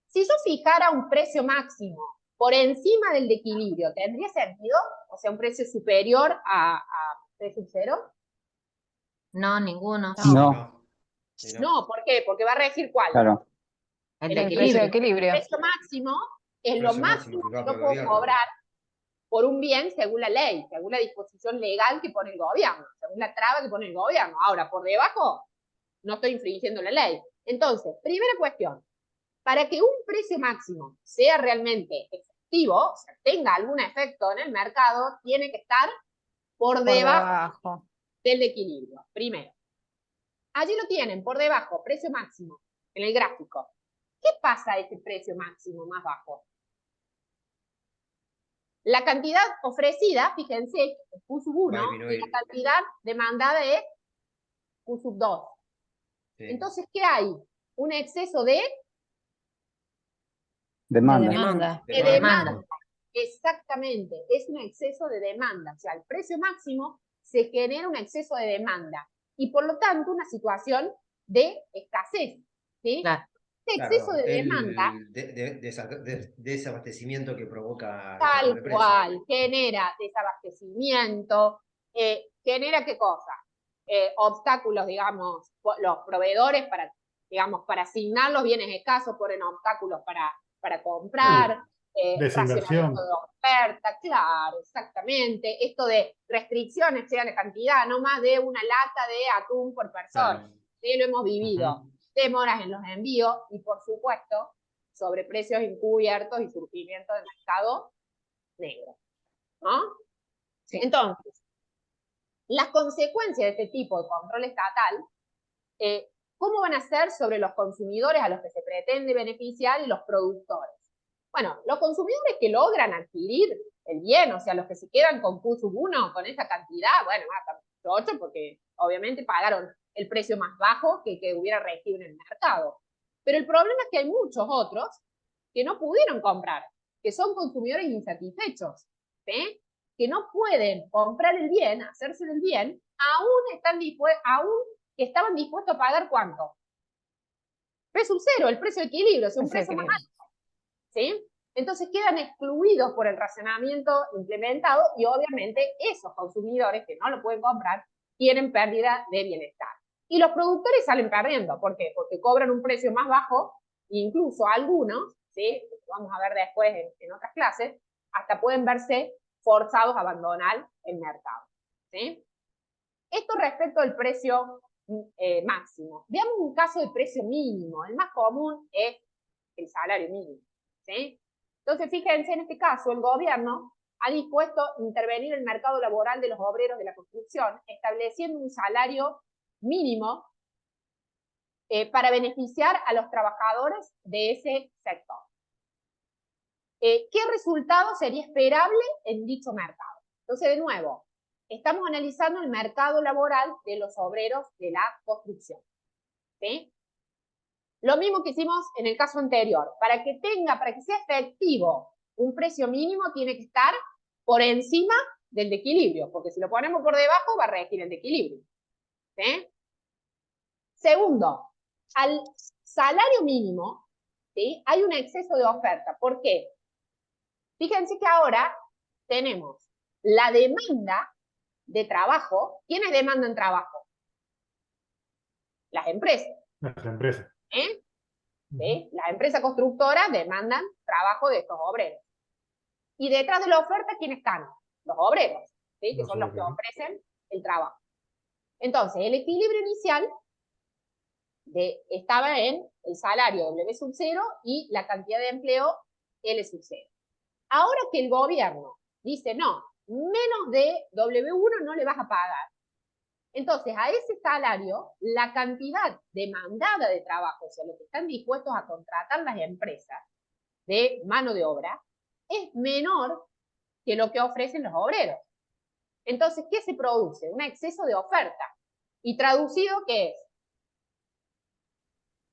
Si yo fijara un precio máximo por encima del de equilibrio, ¿tendría sentido? O sea, un precio superior a P sub 0. No, ninguno. No, No, ¿por qué? Porque va a regir ¿cuál? claro. El El de precio equilibrio. El precio máximo es lo Precio máximo máximo que fijado yo por el puedo gobierno. cobrar por un bien según la ley, según la disposición legal que pone el gobierno, según la traba que pone el gobierno. Ahora, por debajo, no estoy infringiendo la ley. Entonces, primera cuestión, para que un precio máximo sea realmente efectivo, o sea, tenga algún efecto en el mercado, tiene que estar por debajo del equilibrio, primero. Allí lo tienen, por debajo, precio máximo, en el gráfico. ¿Qué pasa a ese precio máximo más bajo? La cantidad ofrecida, fíjense, es Q sub 1, y la cantidad demandada es Q sub 2. Sí. Entonces, ¿qué hay? Un exceso de Demanda. demanda. Exactamente, es un exceso de demanda. O sea, al precio máximo se genera un exceso de demanda y por lo tanto una situación de escasez. ¿Sí? Claro. Este exceso de demanda, Desabastecimiento que provoca el tal control de precios. cual, genera desabastecimiento, genera ¿qué cosa? Obstáculos, digamos, los proveedores para, digamos, para asignar los bienes escasos ponen obstáculos para comprar, Desinversión. racionamiento de oferta, claro, exactamente. Esto de restricciones, sea la cantidad, no más de una lata de atún por persona. Claro. Sí, lo hemos vivido. Demoras en los envíos y, por supuesto, sobreprecios encubiertos y surgimiento del mercado negro. ¿No? Sí. Entonces, las consecuencias de este tipo de control estatal, ¿cómo van a ser sobre los consumidores a los que se pretende beneficiar y los productores? Bueno, los consumidores que logran adquirir el bien, o sea, los que se quedan con Q sub 1, con esa cantidad, bueno, hasta 8, porque obviamente pagaron el precio más bajo que hubiera regido en el mercado. Pero el problema es que hay muchos otros que no pudieron comprar, que son consumidores insatisfechos, ¿sí? Que no pueden comprar el bien, hacerse del bien, aún que estaban dispuestos a pagar ¿cuánto? P sub 0, el precio de equilibrio, es un precio más alto, ¿sí? Entonces quedan excluidos por el racionamiento implementado y obviamente esos consumidores que no lo pueden comprar tienen pérdida de bienestar. Y los productores salen perdiendo. ¿Por qué? Porque cobran un precio más bajo, incluso algunos, ¿sí? Vamos a ver después en otras clases, hasta pueden verse forzados a abandonar el mercado, ¿sí? Esto respecto al precio máximo. Veamos un caso de precio mínimo. El más común es el salario mínimo, ¿sí? Entonces, fíjense, en este caso, el gobierno ha dispuesto a intervenir en el mercado laboral de los obreros de la construcción, estableciendo un salario mínimo para beneficiar a los trabajadores de ese sector. ¿Qué resultado sería esperable en dicho mercado? Entonces, de nuevo, estamos analizando el mercado laboral de los obreros de la construcción, ¿sí? Lo mismo que hicimos en el caso anterior. Para que sea efectivo un precio mínimo, tiene que estar por encima del de equilibrio, porque si lo ponemos por debajo, va a regir el de equilibrio, ¿sí? Segundo, al salario mínimo, ¿sí? Hay un exceso de oferta. ¿Por qué? Fíjense que ahora tenemos la demanda de trabajo. ¿Quiénes demandan trabajo? Las empresas. Las empresas. ¿Sí? Las empresas constructoras demandan trabajo de estos obreros. Y detrás de la oferta, ¿quiénes están? los obreros, ¿sí? Que Los son los que obreros. ofrecen el trabajo. Entonces, el equilibrio inicial estaba en el salario W sub 0 y la cantidad de empleo L sub 0. Ahora que el gobierno dice, no, menos de W1 no le vas a pagar. Entonces, a ese salario, la cantidad demandada de trabajo, o sea, lo que están dispuestos a contratar las empresas de mano de obra, es menor que lo que ofrecen los obreros. Entonces, ¿qué se produce? Un exceso de oferta. ¿Y traducido qué es?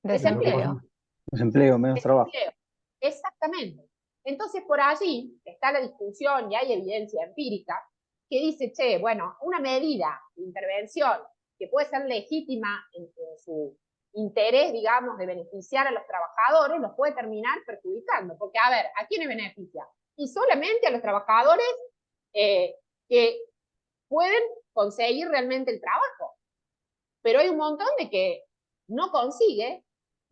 Desempleo. Desempleo, menos trabajo. Desempleo. Exactamente. Entonces, por allí está la discusión y hay evidencia empírica que dice, che, bueno, una medida de intervención que puede ser legítima en su interés, digamos, de beneficiar a los trabajadores, los puede terminar perjudicando. Porque, a ver, ¿a quiénes beneficia? Y solamente a los trabajadores que pueden conseguir realmente el trabajo. Pero hay un montón de que no consigue,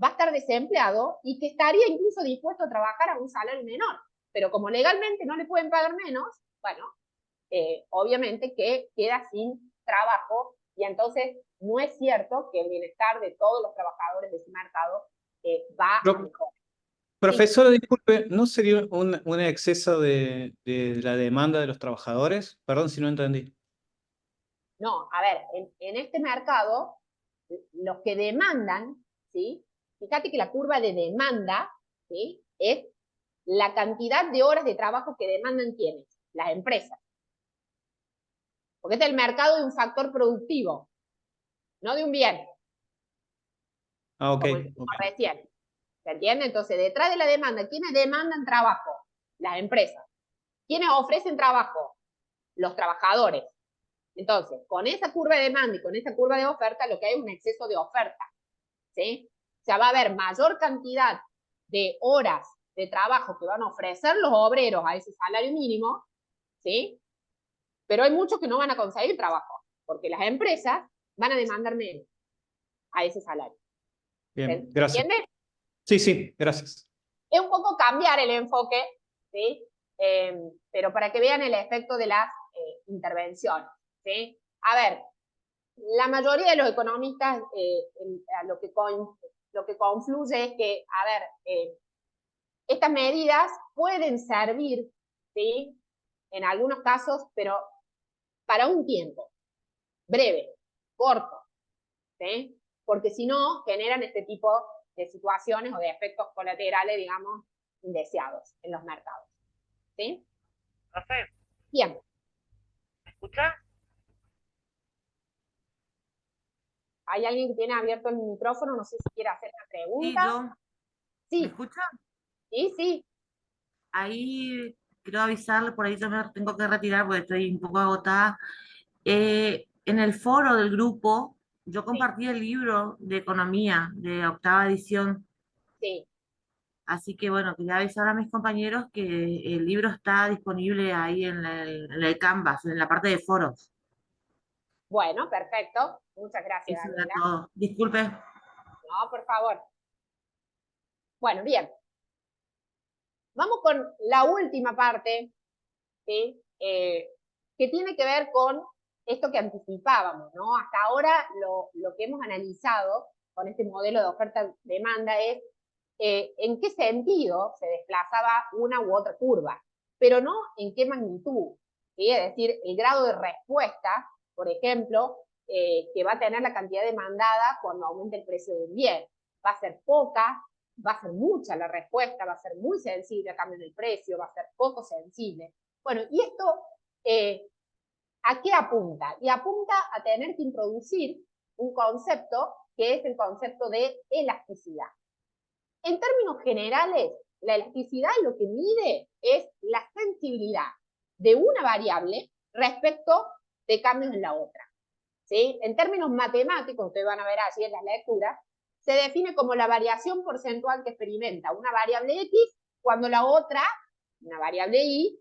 va a estar desempleado y que estaría incluso dispuesto a trabajar a un salario menor. Pero como legalmente no le pueden pagar menos, bueno, obviamente que queda sin trabajo y entonces no es cierto que el bienestar de todos los trabajadores de ese mercado va a mejor. Profesora, disculpe, ¿no sería un exceso de la demanda de los trabajadores? Perdón si no entendí. No, a ver, en este mercado, los que demandan, ¿sí? Fíjate que la curva de demanda, ¿sí? Es la cantidad de horas de trabajo que demandan ¿quiénes? Las empresas. Porque este es el mercado de un factor productivo, no de un bien. Ah, ok. Como dijimos recién. ¿Se entiende? Entonces, detrás de la demanda, ¿quiénes demandan trabajo? Las empresas. ¿Quiénes ofrecen trabajo? Los trabajadores. Entonces, con esa curva de demanda y con esa curva de oferta, lo que hay es un exceso de oferta, ¿sí? O sea, va a haber mayor cantidad de horas de trabajo que van a ofrecer los obreros a ese salario mínimo, ¿sí? Pero hay muchos que no van a conseguir trabajo, porque las empresas van a demandar menos a ese salario. Bien, gracias. ¿Entiendes? Sí, sí, gracias. Es un poco cambiar el enfoque, ¿sí? Pero para que vean el efecto de las intervenciones, ¿sí? A ver, la mayoría de los economistas lo que confluye es que, a ver, estas medidas pueden servir, ¿sí? En algunos casos, pero para un tiempo, breve, corto, ¿sí? Porque si no, generan este tipo de situaciones o de efectos colaterales, digamos, indeseados en los mercados, ¿sí? Rafael, Bien. ¿me escuchás? ¿Hay alguien que tiene abierto el micrófono? No sé si quiere hacer una pregunta. Sí, yo. Sí. ¿Me escucha? Sí, sí. Ahí quiero avisarle, por ahí yo me tengo que retirar porque estoy un poco agotada. En el foro del grupo, yo compartí el libro de economía de octava edición. Sí. Así que bueno, quería avisar a mis compañeros que el libro está disponible ahí en el Canvas, en la parte de foros. Bueno, perfecto. Muchas gracias, Eso era Daniela. todo. Disculpe. No, por favor. Bueno, bien. Vamos con la última parte, ¿sí? Que tiene que ver con esto que anticipábamos, ¿no? Hasta ahora lo que hemos analizado con este modelo de oferta-demanda es en qué sentido se desplazaba una u otra curva, pero no en qué magnitud, ¿sí? Es decir, el grado de respuesta, por ejemplo, que va a tener la cantidad demandada cuando aumente el precio del bien. Va a ser poca, va a ser mucha la respuesta, va a ser muy sensible a cambio del precio, va a ser poco sensible. Bueno, y esto, ¿a qué apunta? Y apunta a tener que introducir un concepto que es el concepto de elasticidad. En términos generales, la elasticidad lo que mide es la sensibilidad de una variable respecto de cambios en la otra, ¿sí? En términos matemáticos, ustedes van a ver allí en las lecturas, se define como la variación porcentual que experimenta una variable X cuando la otra, una variable Y,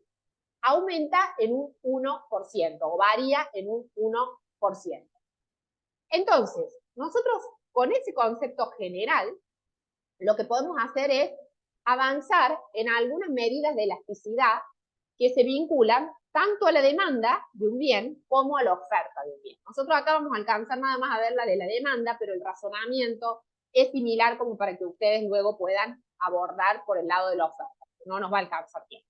aumenta en un 1% o varía en un 1%. Entonces, nosotros con ese concepto general, lo que podemos hacer es avanzar en algunas medidas de elasticidad que se vinculan tanto a la demanda de un bien como a la oferta de un bien. Nosotros acá vamos a alcanzar nada más a ver la de la demanda, pero el razonamiento es similar como para que ustedes luego puedan abordar por el lado de la oferta. No nos va a alcanzar tiempo.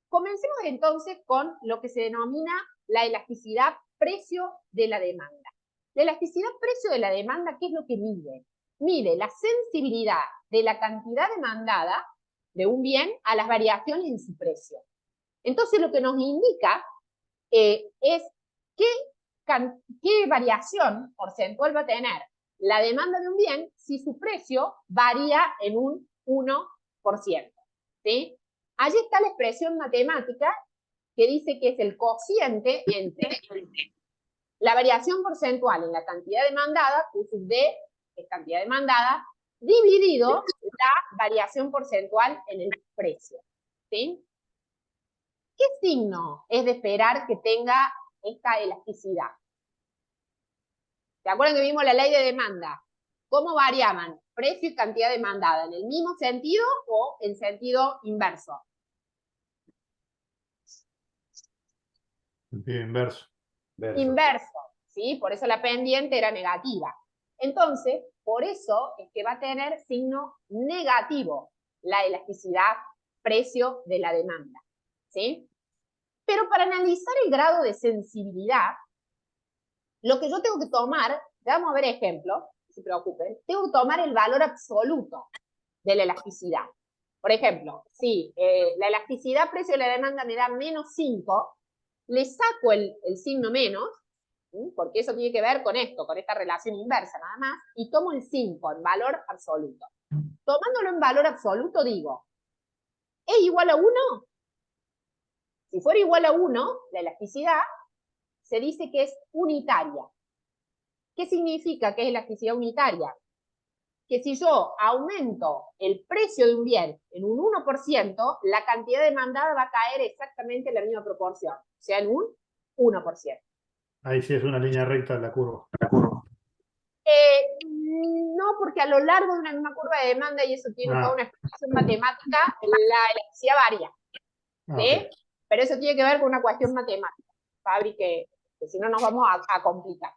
Comencemos entonces con lo que se denomina la elasticidad precio de la demanda. La elasticidad precio de la demanda, ¿qué es lo que mide? Mide la sensibilidad de la cantidad demandada de un bien a las variaciones en su precio. Entonces lo que nos indica es qué variación porcentual va a tener la demanda de un bien si su precio varía en un 1%. ¿Sí? Allí está la expresión matemática que dice que es el cociente entre la variación porcentual en la cantidad demandada, Q sub D es cantidad demandada, dividido la variación porcentual en el precio. ¿Sí? ¿Qué signo es de esperar que tenga esta elasticidad? ¿Se acuerdan que vimos la ley de demanda? ¿Cómo variaban precio y cantidad demandada? ¿En el mismo sentido o en sentido inverso? Sentido inverso. Inverso, ¿sí? Por eso la pendiente era negativa. Entonces, por eso es que va a tener signo negativo la elasticidad precio de la demanda, ¿sí? Pero para analizar el grado de sensibilidad, lo que yo tengo que tomar, ya vamos a ver ejemplos, no se preocupen, tengo que tomar el valor absoluto de la elasticidad. Por ejemplo, si la elasticidad precio de la demanda me da menos 5, le saco el signo menos, ¿sí? Porque eso tiene que ver con esto, con esta relación inversa nada más, y tomo el 5 en valor absoluto. Tomándolo en valor absoluto digo, ¿es igual a 1? Si fuera igual a 1, la elasticidad se dice que es unitaria. ¿Qué significa que es elasticidad unitaria? Que si yo aumento el precio de un bien en un 1%, la cantidad demandada va a caer exactamente en la misma proporción, o sea, en un 1%. Ahí sí es una línea recta la curva. No, porque a lo largo de una misma curva de demanda, y eso tiene toda una explicación matemática, la elasticidad varía. ¿Sí? Okay. Pero eso tiene que ver con una cuestión matemática, Fabri, que si no nos vamos a complicar.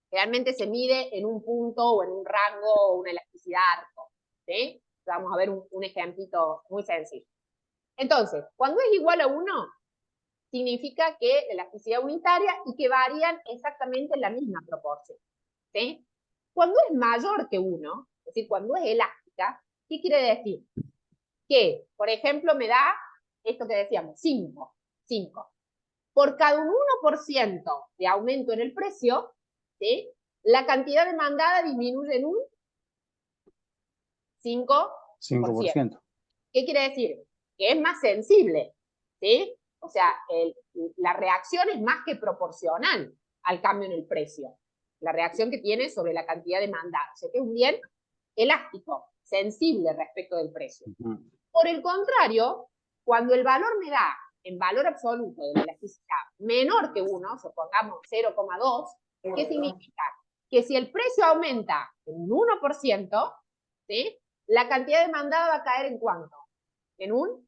Realmente se mide en un punto o en un rango o una elasticidad arco. ¿Sí? Vamos a ver un ejemplito muy sencillo. Entonces, cuando es igual a 1, significa que la elasticidad unitaria y que varían exactamente en la misma proporción. ¿Sí? Cuando es mayor que 1, es decir, cuando es elástica, ¿qué quiere decir? Que, por ejemplo, me da esto que decíamos, 5. Por cada un 1% de aumento en el precio, ¿sí? La cantidad demandada disminuye en un 5%. ¿Qué quiere decir? Que es más sensible, ¿sí? O sea, la reacción es más que proporcional al cambio en el precio. La reacción que tiene sobre la cantidad demandada. O sea, que es un bien elástico, sensible respecto del precio. Por el contrario, cuando el valor me da en valor absoluto de la elasticidad menor que 1, supongamos 0,2, ¿qué significa? Que si el precio aumenta en un 1%, ¿sí? La cantidad demandada va a caer ¿en cuánto? En un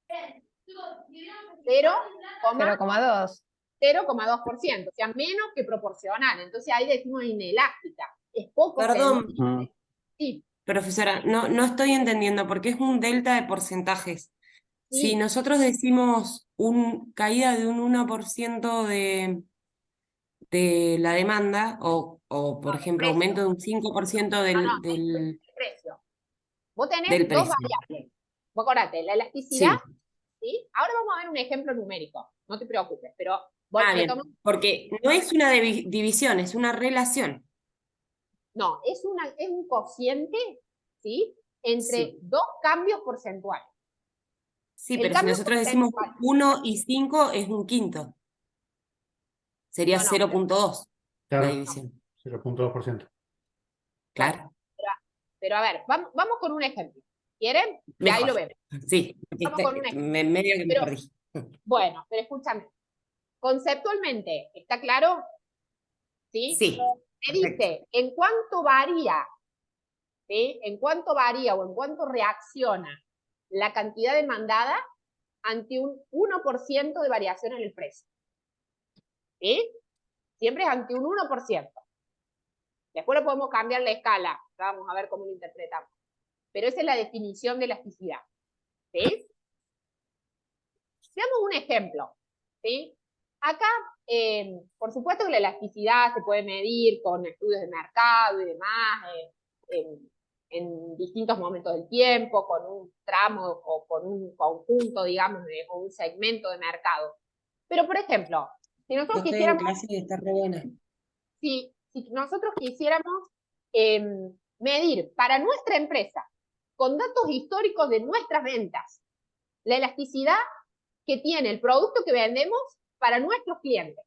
0,2%. 0,2%, o sea, menos que proporcional. Entonces ahí decimos inelástica. Es poco Perdón, sensible. Sí. profesora, no estoy entendiendo porque es un delta de porcentajes. Si Sí. nosotros decimos caída de un 1% de la demanda, o por ejemplo, precio. aumento de un 5% del precio. Vos tenés del dos precio. variables. Vos acordate, la elasticidad, ¿sí? Ahora vamos a ver un ejemplo numérico, no te preocupes, pero Bien, porque no es una división, es una relación. No, es un cociente, ¿sí? Entre dos cambios porcentuales. Sí, pero si nosotros decimos 1 y 5 es un quinto. Sería 0,2 la división. 0,2%. Claro. Pero a ver, vamos con un ejemplo. ¿Quieren? Y ahí lo vemos. Sí, Vamos con un ejemplo. medio que me perdí. Bueno, pero escúchame. Conceptualmente, ¿está claro? ¿Sí? Sí. Me dice, ¿en cuánto varía? ¿Sí? ¿En cuánto varía o en cuánto reacciona la cantidad demandada ante un 1% de variación en el precio. ¿Sí? Siempre es ante un 1%. Después lo podemos cambiar la escala. Vamos a ver cómo lo interpretamos. Pero esa es la definición de elasticidad. ¿Sí? Veamos un ejemplo. ¿Sí? Acá, por supuesto que la elasticidad se puede medir con estudios de mercado y demás, en distintos momentos del tiempo, con un tramo o con un conjunto, digamos, o un segmento de mercado. Pero, por ejemplo, si nosotros quisiéramos... Si nosotros quisiéramos medir para nuestra empresa, con datos históricos de nuestras ventas, la elasticidad que tiene el producto que vendemos para nuestros clientes,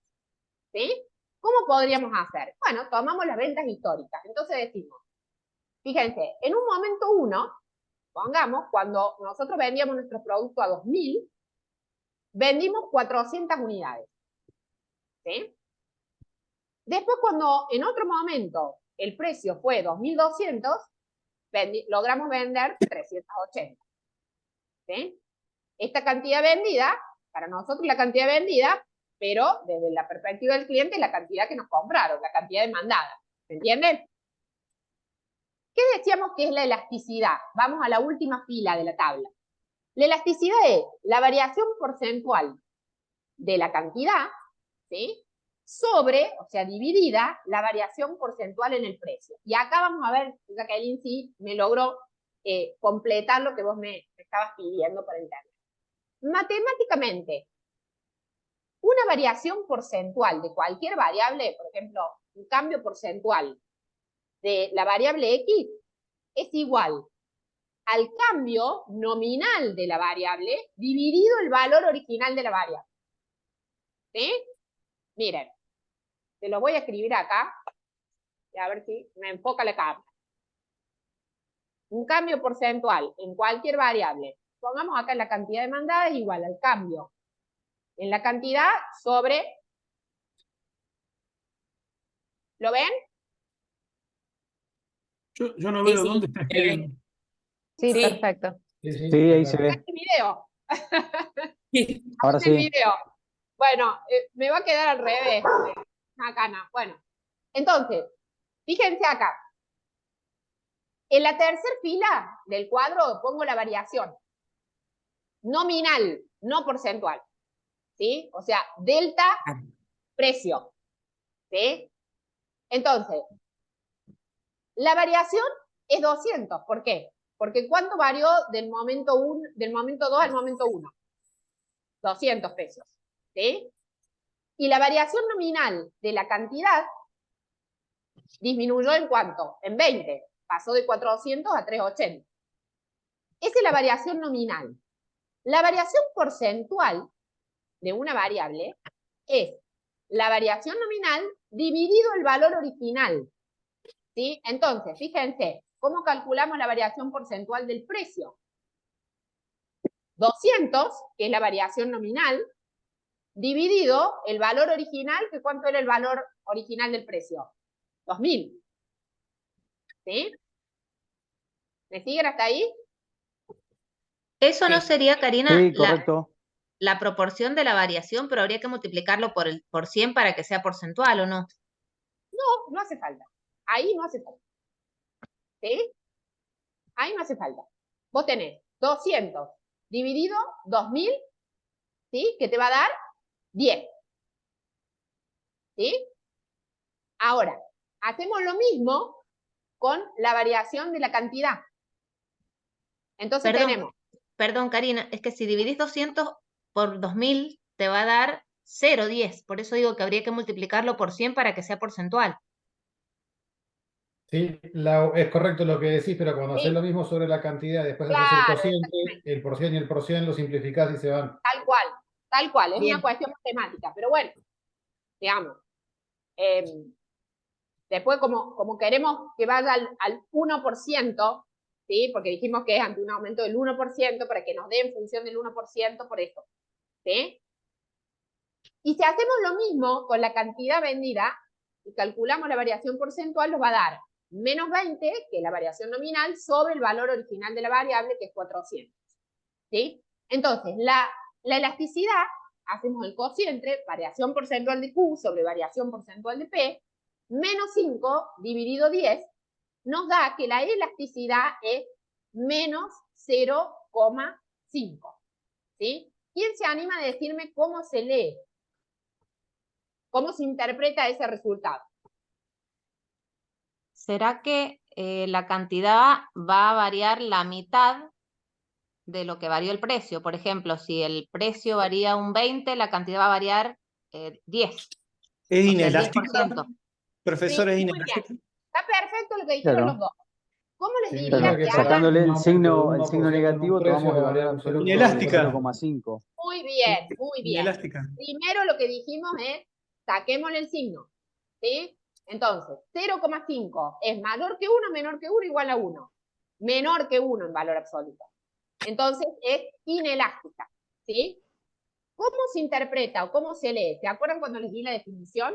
¿sí? ¿Cómo podríamos hacer? Bueno, tomamos las ventas históricas. Entonces decimos, fíjense, en un momento 1, pongamos, cuando nosotros vendíamos nuestro producto a 2.000, vendimos 400 unidades, ¿sí? Después, cuando en otro momento el precio fue 2.200, logramos vender 380, ¿sí? Esta cantidad vendida, para nosotros la cantidad vendida, pero desde la perspectiva del cliente, la cantidad que nos compraron, la cantidad demandada. ¿Se entiende? ¿Qué decíamos que es la elasticidad? Vamos a la última fila de la tabla. La elasticidad es la variación porcentual de la cantidad, ¿sí? Sobre, o sea, dividida, la variación porcentual en el precio. Y acá vamos a ver, Jacqueline, si me logró completar lo que vos me estabas pidiendo por internet. Matemáticamente, una variación porcentual de cualquier variable, por ejemplo, un cambio porcentual de la variable X, es igual al cambio nominal de la variable dividido el valor original de la variable. ¿Sí? Miren, te lo voy a escribir acá, y a ver si me enfoca la cámara. Un cambio porcentual en cualquier variable, pongamos acá la cantidad demandada, es igual al cambio en la cantidad sobre... ¿Lo ven? Yo no veo dónde está escribiendo. Sí, perfecto. Sí, ahí se ve. ¿Este video? Ahora ¿Este sí. video? Bueno, me va a quedar al revés. Acá no. Bueno, entonces, fíjense acá. En la tercera fila del cuadro pongo la variación nominal, no porcentual. ¿Sí? O sea, delta precio. ¿Sí? Entonces, la variación es 200. ¿Por qué? Porque ¿cuánto varió del momento 2 al momento 1? 200 pesos. ¿Sí? Y la variación nominal de la cantidad disminuyó ¿en cuánto? En 20. Pasó de 400 a 380. Esa es la variación nominal. La variación porcentual de una variable es la variación nominal dividido el valor original. ¿Sí? Entonces, fíjense, ¿cómo calculamos la variación porcentual del precio? 200, que es la variación nominal, dividido el valor original, que ¿cuánto era el valor original del precio? 2.000. ¿Sí? ¿Me siguen hasta ahí? Eso no sería, Karina, Sí, correcto. la proporción de la variación, pero habría que multiplicarlo por 100 para que sea porcentual, ¿o no? No, no hace falta. Ahí no hace falta. ¿Sí? Ahí no hace falta. Vos tenés 200 dividido 2.000, ¿sí? Que te va a dar 10. ¿Sí? Ahora, hacemos lo mismo con la variación de la cantidad. Entonces tenemos... Perdón, Karina, es que si dividís 200 por 2.000, te va a dar 0,10. Por eso digo que habría que multiplicarlo por 100 para que sea porcentual. Sí, es correcto lo que decís, pero cuando haces lo mismo sobre la cantidad, después haces el cociente, el porcien y el porcien, lo simplificás y se van. Tal cual, es Bien. una cuestión matemática, pero bueno, digamos, después como queremos que vaya al 1%, ¿sí? Porque dijimos que es ante un aumento del 1%, para que nos dé en función del 1%, por eso, ¿sí? Y si hacemos lo mismo con la cantidad vendida, y calculamos la variación porcentual, nos va a dar menos 20, que es la variación nominal, sobre el valor original de la variable, que es 400. ¿sí? Entonces, la elasticidad, hacemos el cociente, variación porcentual de Q sobre variación porcentual de P, menos 5 dividido 10, nos da que la elasticidad es menos 0,5, ¿sí? ¿Quién se anima a decirme cómo se lee? ¿Cómo se interpreta ese resultado? ¿Será que la cantidad va a variar la mitad de lo que varió el precio? Por ejemplo, si el precio varía un 20, la cantidad va a variar 10. ¿Es O sea, inelástica? 10%. Profesor, Sí, ¿es muy inelástica? bien. Está perfecto lo que dijeron Claro. los dos. ¿Cómo les Sí, diría Claro, que sacándole hagan? el signo negativo, tomamos el valor absoluto de Inelástica. 0,5. Muy bien, muy bien. Inelástica. Primero lo que dijimos es, saquémosle el signo, ¿sí? Entonces, 0,5 es mayor que 1, menor que 1, igual a 1. Menor que 1 en valor absoluto. Entonces, es inelástica, ¿sí? ¿Cómo se interpreta o cómo se lee? ¿Se acuerdan cuando les di la definición?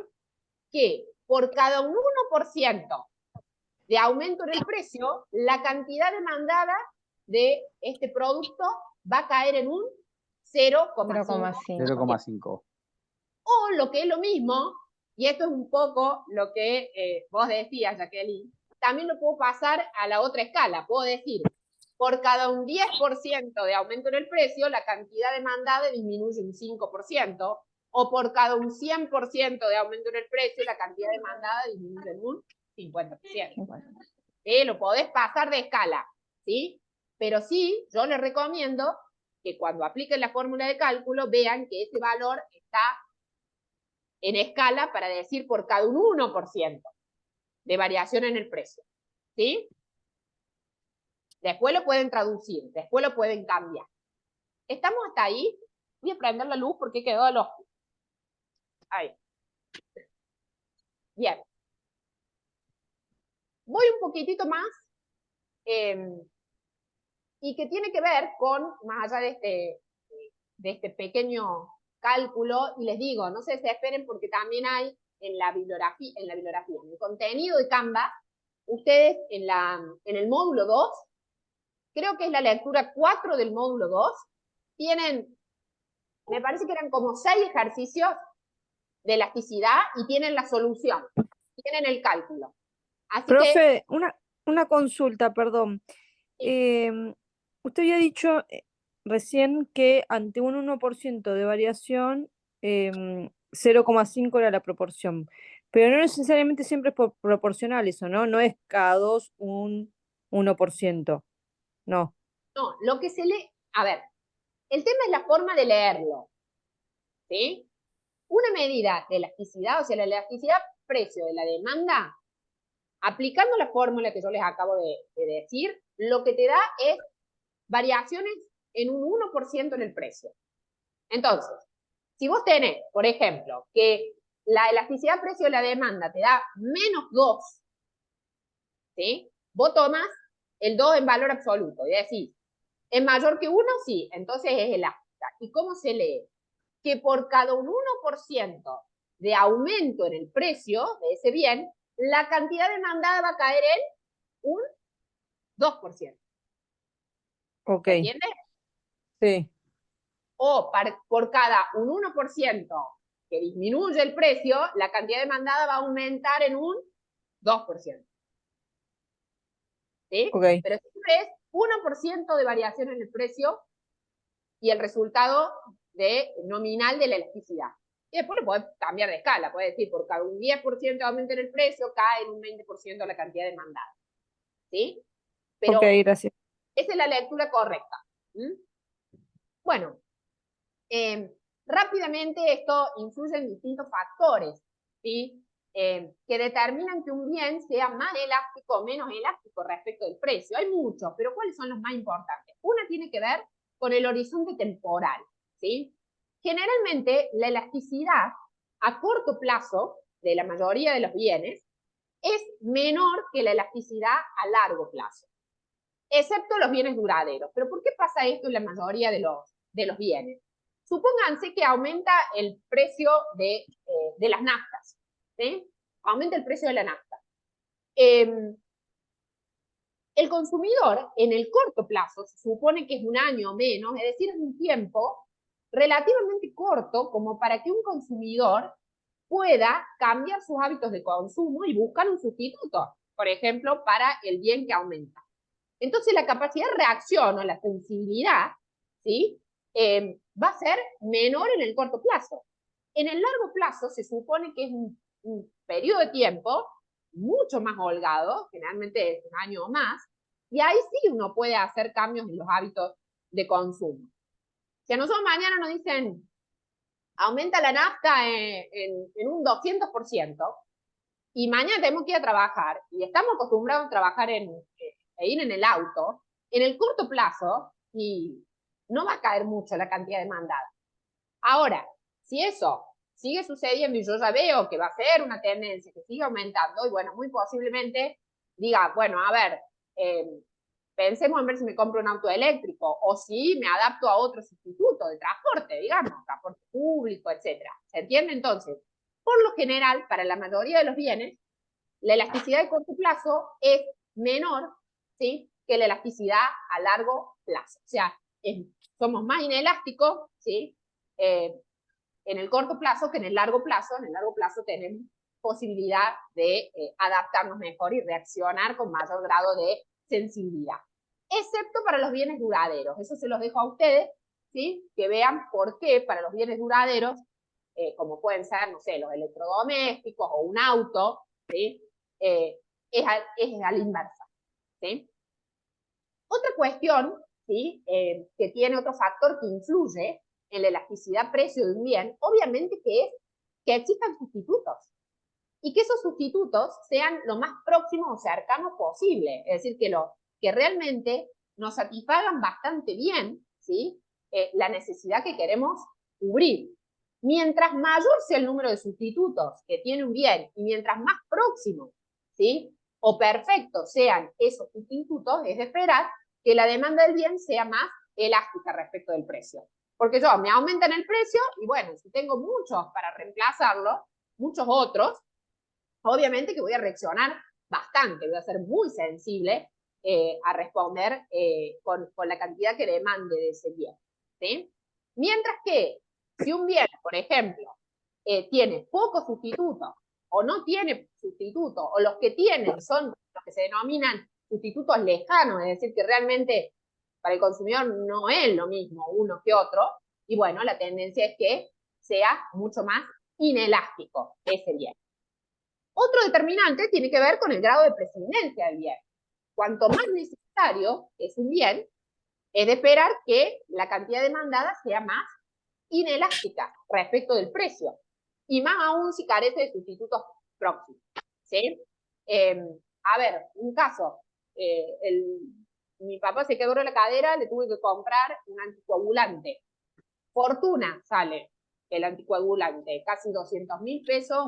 Que por cada un 1% de aumento en el precio, la cantidad demandada de este producto va a caer en un 0,5. 0,5. O lo que es lo mismo, y esto es un poco lo que vos decías, Jacqueline, también lo puedo pasar a la otra escala. Puedo decir, por cada un 10% de aumento en el precio, la cantidad demandada disminuye un 5%, o por cada un 100% de aumento en el precio, la cantidad demandada disminuye en un 50%. Lo podés pasar de escala, ¿sí? Pero sí, yo les recomiendo que cuando apliquen la fórmula de cálculo vean que ese valor está en escala para decir por cada un 1% de variación en el precio, ¿sí? Después lo pueden traducir, después lo pueden cambiar. ¿Estamos hasta ahí? Voy a prender la luz porque quedó al ojo. Ahí. Bien. Voy un poquitito más y que tiene que ver con, más allá de este pequeño cálculo, y les digo, no se desesperen porque también hay en la bibliografía, en el contenido de Canva, ustedes en el módulo 2, creo que es la lectura 4 del módulo 2, tienen, me parece que eran como 6 ejercicios de elasticidad y tienen la solución, tienen el cálculo. Así Profe, una consulta, perdón. Usted había dicho recién que ante un 1% de variación, 0,5 era la proporción. Pero no necesariamente siempre es proporcional eso, ¿no? No es cada 2 un 1%. No. No, lo que se lee, a ver, el tema es la forma de leerlo, ¿sí? Una medida de elasticidad, o sea, la elasticidad precio de la demanda, aplicando la fórmula que yo les acabo de decir, lo que te da es variaciones en un 1% en el precio. Entonces, si vos tenés, por ejemplo, que la elasticidad precio de la demanda te da menos 2, ¿sí? Vos tomás el 2 en valor absoluto y decís, ¿es mayor que 1? Sí, entonces es elástica. ¿Y cómo se lee? Que por cada un 1% de aumento en el precio de ese bien, la cantidad demandada va a caer en un 2%. Ok. ¿Entiendes? Sí. O por cada un 1% que disminuye el precio, la cantidad demandada va a aumentar en un 2%. ¿Sí? Okay. Pero siempre es 1% de variación en el precio y el resultado nominal de la elasticidad. Y después lo podés cambiar de escala, podés decir por cada un 10% de aumento en el precio, cae en un 20% la cantidad demandada. ¿Sí? Pero Gracias. esa es la lectura correcta. Bueno, rápidamente esto influye en distintos factores, ¿sí? Que determinan que un bien sea más elástico o menos elástico respecto del precio. Hay muchos, pero ¿cuáles son los más importantes? Una tiene que ver con el horizonte temporal, ¿sí? Generalmente, la elasticidad a corto plazo de la mayoría de los bienes es menor que la elasticidad a largo plazo, excepto los bienes duraderos. ¿Pero por qué pasa esto en la mayoría de los bienes? Supónganse que aumenta el precio de las naftas, ¿sí? Aumenta el precio de la nafta. El consumidor, en el corto plazo, se supone que es un año o menos, es decir, es un tiempo relativamente corto como para que un consumidor pueda cambiar sus hábitos de consumo y buscar un sustituto, por ejemplo, para el bien que aumenta. Entonces, la capacidad de reacción o la sensibilidad, ¿sí? Va a ser menor en el corto plazo. En el largo plazo se supone que es un periodo de tiempo mucho más holgado, generalmente es un año o más, y ahí sí uno puede hacer cambios en los hábitos de consumo. Si a nosotros mañana nos dicen, aumenta la nafta en un 200%, y mañana tenemos que ir a trabajar, y estamos acostumbrados a trabajar e ir en el auto, en el corto plazo, y no va a caer mucho la cantidad demandada. Ahora, si eso sigue sucediendo y yo ya veo que va a ser una tendencia que sigue aumentando, y bueno, muy posiblemente diga, bueno, a ver, pensemos en ver si me compro un auto eléctrico o si me adapto a otro sustituto de transporte, digamos, transporte público, etc. ¿Se entiende? Entonces, por lo general, para la mayoría de los bienes, la elasticidad de corto plazo es menor, ¿sí?, que la elasticidad a largo plazo. O sea, somos más inelásticos, ¿sí?, en el corto plazo que en el largo plazo. En el largo plazo tenemos posibilidad de adaptarnos mejor y reaccionar con mayor grado de sensibilidad. Excepto para los bienes duraderos. Eso se los dejo a ustedes, ¿sí?, que vean por qué para los bienes duraderos, como pueden ser, no sé, los electrodomésticos o un auto, ¿sí?, es a la inversa, ¿sí? Otra cuestión, ¿sí?, que tiene otro factor que influye en la elasticidad precio de un bien, obviamente que es que existan sustitutos y que esos sustitutos sean lo más próximos o cercanos posible, es decir, que realmente nos satisfagan bastante bien, ¿sí?, la necesidad que queremos cubrir. Mientras mayor sea el número de sustitutos que tiene un bien y mientras más próximos, ¿sí?, o perfectos sean esos sustitutos, es de esperar que la demanda del bien sea más elástica respecto del precio. Porque me aumentan el precio y bueno, si tengo muchos para reemplazarlo, muchos otros, obviamente que voy a reaccionar bastante, voy a ser muy sensible a responder con la cantidad que demande de ese bien, ¿sí? Mientras que si un bien, por ejemplo, tiene pocos sustitutos o no tiene sustitutos, o los que tienen son los que se denominan sustitutos lejanos, es decir, que realmente para el consumidor no es lo mismo uno que otro, y bueno, la tendencia es que sea mucho más inelástico ese bien. Otro determinante tiene que ver con el grado de prescindencia del bien. Cuanto más necesario es un bien, es de esperar que la cantidad demandada sea más inelástica respecto del precio, y más aún si carece de sustitutos próximos, ¿sí? A ver, un caso, mi papá se quebró la cadera, le tuve que comprar un anticoagulante. Fortuna sale el anticoagulante, casi 200.000 pesos,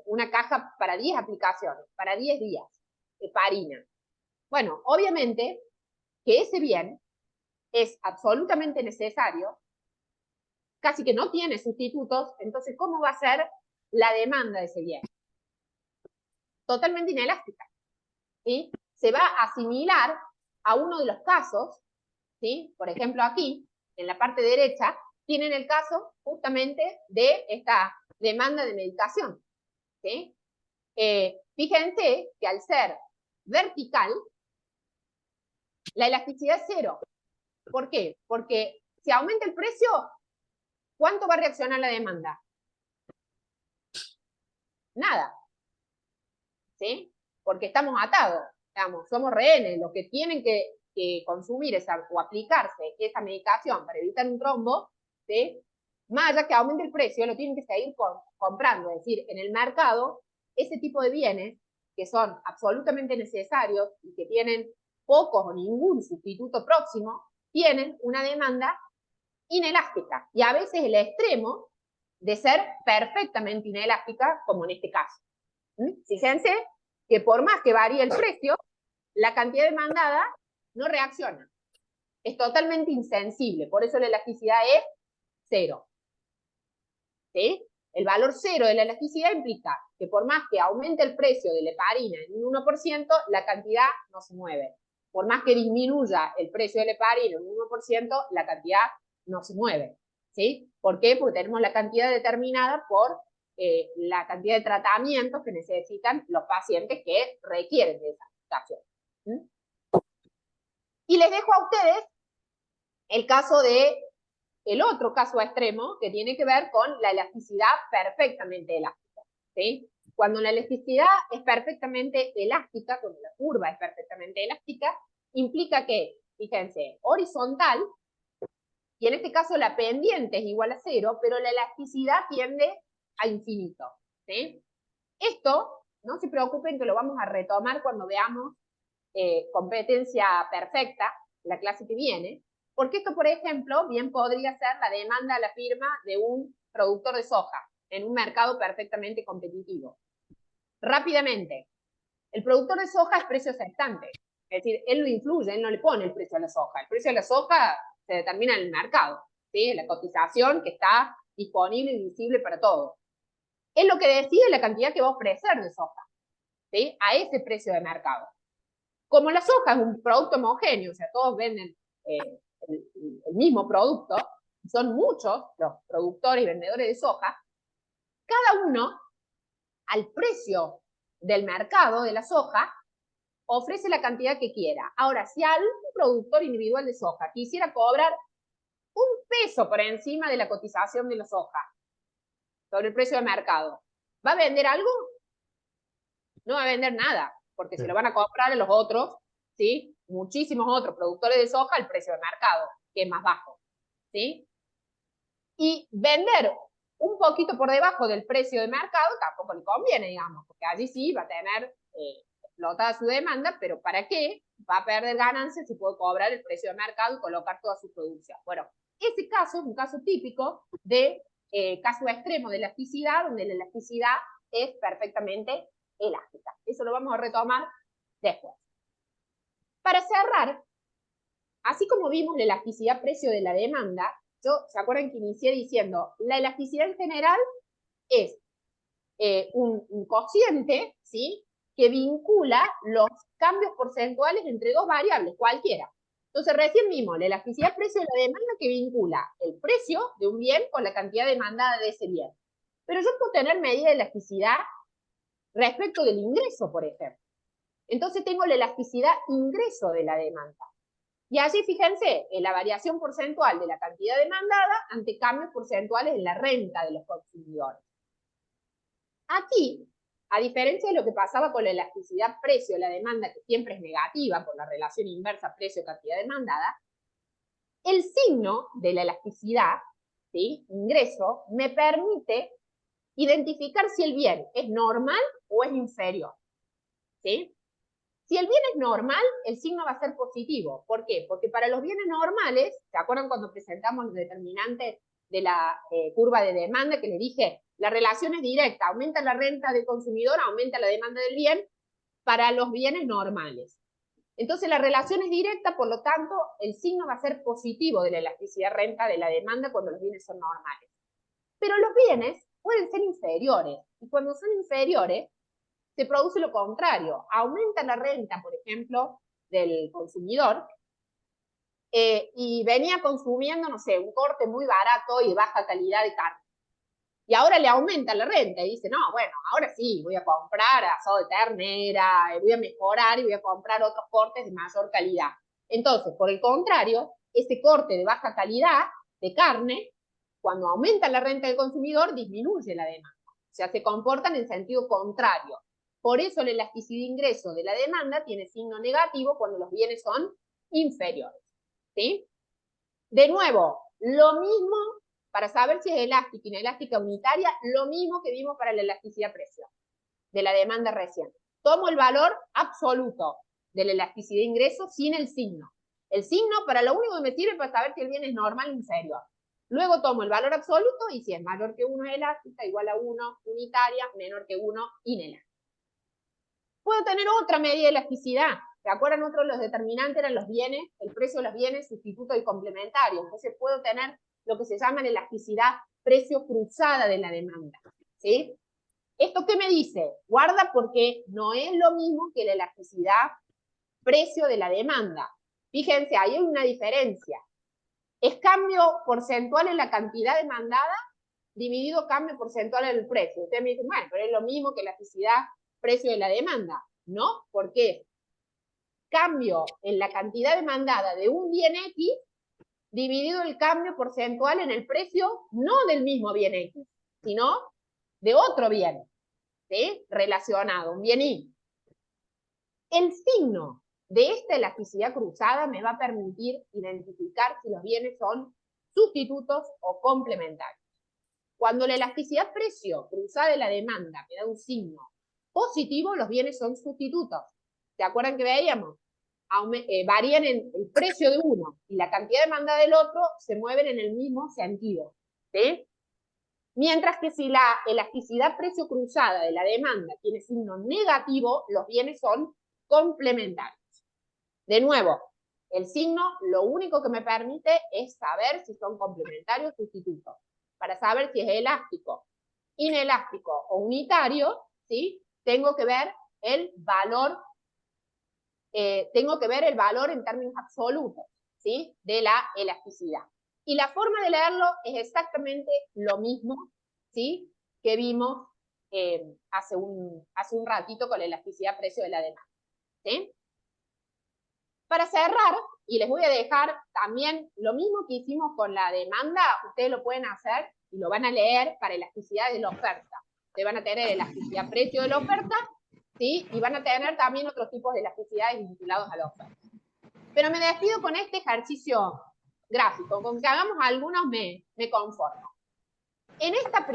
una caja para 10 aplicaciones, para 10 días, heparina. Bueno, obviamente que ese bien es absolutamente necesario, casi que no tiene sustitutos, entonces, ¿cómo va a ser la demanda de ese bien? Totalmente inelástica, ¿sí? Se va a asimilar a uno de los casos, ¿sí? Por ejemplo, aquí, en la parte derecha, tienen el caso justamente de esta demanda de medicación, ¿sí? Fíjense que al ser vertical, la elasticidad es cero. ¿Por qué? Porque si aumenta el precio, ¿cuánto va a reaccionar la demanda? Nada. ¿Sí? Porque estamos atados, digamos, somos rehenes, los que tienen que consumir o aplicarse esa medicación para evitar un trombo, ¿sí?, más allá que aumente el precio, lo tienen que seguir comprando. Es decir, en el mercado, ese tipo de bienes que son absolutamente necesarios y que tienen pocos o ningún sustituto próximo, tienen una demanda inelástica, y a veces el extremo de ser perfectamente inelástica, como en este caso. Fíjense que por más que varíe el precio, la cantidad demandada no reacciona. Es totalmente insensible, por eso la elasticidad es cero. ¿Sí? El valor 0 de la elasticidad implica que por más que aumente el precio de la heparina en un 1%, la cantidad no se mueve. Por más que disminuya el precio de la heparina en un 1%, la cantidad no se mueve. ¿Sí? ¿Por qué? Porque tenemos la cantidad determinada por la cantidad de tratamientos que necesitan los pacientes que requieren de esa aplicación. Y les dejo a ustedes el caso de el otro caso extremo que tiene que ver con la elasticidad perfectamente elástica. ¿Sí? Cuando la elasticidad es perfectamente elástica, cuando la curva es perfectamente elástica, implica que, fíjense, horizontal, y en este caso la pendiente es igual a 0, pero la elasticidad tiende a infinito. ¿Sí? Esto, no se preocupen que lo vamos a retomar cuando veamos competencia perfecta, la clase que viene, porque esto, por ejemplo, bien podría ser la demanda a la firma de un productor de soja en un mercado perfectamente competitivo. Rápidamente, el productor de soja es precio aceptante, es decir, él lo influye, él no le pone el precio a la soja. El precio de la soja se determina en el mercado, ¿sí? La cotización que está disponible y visible para todos. Es lo que decide la cantidad que va a ofrecer de soja, ¿sí? A ese precio de mercado. Como la soja es un producto homogéneo, o sea, todos venden el mismo producto, son muchos los productores y vendedores de soja, cada uno, al precio del mercado de la soja, ofrece la cantidad que quiera. Ahora, si algún productor individual de soja quisiera cobrar un peso por encima de la cotización de la soja sobre el precio de mercado, ¿va a vender algo? No va a vender nada, porque se lo van a comprar a los otros, ¿sí? Muchísimos otros productores de soja al precio de mercado, que es más bajo, ¿sí? Y vender un poquito por debajo del precio de mercado tampoco le conviene, digamos, porque allí sí va a tener explotada su demanda, pero ¿para qué? Va a perder ganancias si puede cobrar el precio de mercado y colocar toda su producción. Bueno, ese caso es un caso típico de caso extremo de elasticidad, donde la elasticidad es perfectamente elástica. Eso lo vamos a retomar después. Para cerrar, así como vimos la elasticidad precio de la demanda, ¿se acuerdan que inicié diciendo, la elasticidad en general es un cociente, ¿sí?, que vincula los cambios porcentuales entre dos variables, cualquiera. Entonces, recién vimos la elasticidad precio de la demanda que vincula el precio de un bien con la cantidad demandada de ese bien. Pero yo puedo tener medida de elasticidad respecto del ingreso, por ejemplo. Entonces tengo la elasticidad ingreso de la demanda. Y allí, fíjense, en la variación porcentual de la cantidad demandada ante cambios porcentuales en la renta de los consumidores. Aquí, a diferencia de lo que pasaba con la elasticidad precio de la demanda, que siempre es negativa por la relación inversa precio-cantidad demandada, el signo de la elasticidad, ¿sí?, ingreso, me permite identificar si el bien es normal o es inferior. ¿Sí? Si el bien es normal, el signo va a ser positivo. ¿Por qué? Porque para los bienes normales, ¿se acuerdan cuando presentamos los determinantes de la curva de demanda que les dije? La relación es directa, aumenta la renta del consumidor, aumenta la demanda del bien para los bienes normales. Entonces la relación es directa, por lo tanto, el signo va a ser positivo de la elasticidad renta de la demanda cuando los bienes son normales. Pero los bienes pueden ser inferiores, y cuando son inferiores, se produce lo contrario. Aumenta la renta, por ejemplo, del consumidor, y venía consumiendo, no sé, un corte muy barato y de baja calidad de carne. Y ahora le aumenta la renta y dice, no, bueno, ahora sí, voy a comprar asado de ternera, voy a mejorar y voy a comprar otros cortes de mayor calidad. Entonces, por el contrario, ese corte de baja calidad de carne, cuando aumenta la renta del consumidor, disminuye la demanda. O sea, se comportan en sentido contrario. Por eso la elasticidad de ingreso de la demanda tiene signo negativo cuando los bienes son inferiores. ¿Sí? De nuevo, lo mismo para saber si es elástica, inelástica, unitaria, lo mismo que vimos para la elasticidad precio de la demanda recién. Tomo el valor absoluto de la elasticidad de ingreso sin el signo. El signo para lo único que me sirve para saber si el bien es normal o inferior. Luego tomo el valor absoluto y si es mayor que 1 es elástica, igual a 1 unitaria, menor que 1 inelástica. Puedo tener otra medida de elasticidad. ¿Se acuerdan? Otros de los determinantes eran los bienes, el precio de los bienes, sustituto y complementario. Entonces puedo tener lo que se llama la elasticidad precio cruzada de la demanda, ¿sí? ¿Esto qué me dice? Guarda porque no es lo mismo que la elasticidad precio de la demanda. Fíjense, ahí hay una diferencia. Es cambio porcentual en la cantidad demandada dividido cambio porcentual en el precio. Ustedes me dicen, bueno, pero es lo mismo que elasticidad precio de la demanda. No, ¿por qué? Cambio en la cantidad demandada de un bien X dividido el cambio porcentual en el precio, no del mismo bien X, sino de otro bien, ¿sí? Relacionado, un bien Y. El signo de esta elasticidad cruzada me va a permitir identificar si los bienes son sustitutos o complementarios. Cuando la elasticidad precio cruzada de la demanda me da un signo positivo, los bienes son sustitutos. ¿Se acuerdan que veíamos? Varían en el precio de uno y la cantidad demandada del otro, se mueven en el mismo sentido, ¿sí? Mientras que si la elasticidad precio cruzada de la demanda tiene signo negativo, los bienes son complementarios. De nuevo, el signo lo único que me permite es saber si son complementarios o sustitutos. Para saber si es elástico, inelástico o unitario, ¿sí? Tengo que ver el valor en términos absolutos, ¿sí? De la elasticidad. Y la forma de leerlo es exactamente lo mismo, ¿sí? Que vimos hace un ratito con la elasticidad precio de la demanda, ¿sí? Para cerrar, y les voy a dejar también lo mismo que hicimos con la demanda, ustedes lo pueden hacer y lo van a leer para elasticidad de la oferta. Ustedes van a tener elasticidad precio de la oferta, ¿sí? Y van a tener también otros tipos de elasticidades vinculados a la oferta. Pero me despido con este ejercicio gráfico. Con que hagamos algunos me conformo. En esta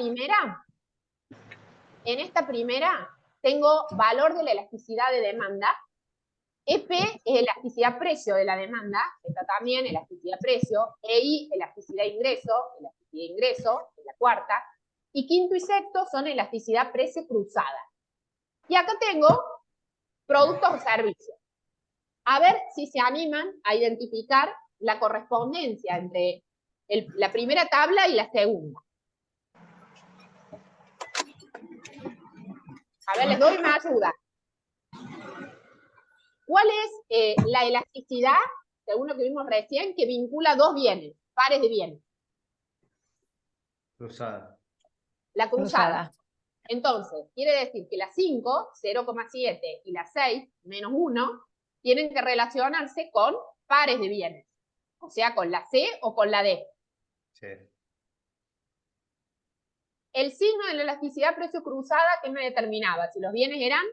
primera tengo valor de la elasticidad de demanda. EP es elasticidad precio de la demanda, esta también elasticidad precio, EI elasticidad ingreso, es la cuarta, y quinto y sexto son elasticidad precio cruzada. Y acá tengo productos o servicios. A ver si se animan a identificar la correspondencia entre la primera tabla y la segunda. A ver, les doy una ayuda. ¿Cuál es la elasticidad, según lo que vimos recién, que vincula dos bienes, pares de bienes? Cruzada. La cruzada. Entonces, quiere decir que la 5, 0,7, y la 6, menos 1, tienen que relacionarse con pares de bienes. O sea, con la C o con la D. Sí. El signo de la elasticidad precio cruzada, ¿qué me determinaba? Si los bienes eran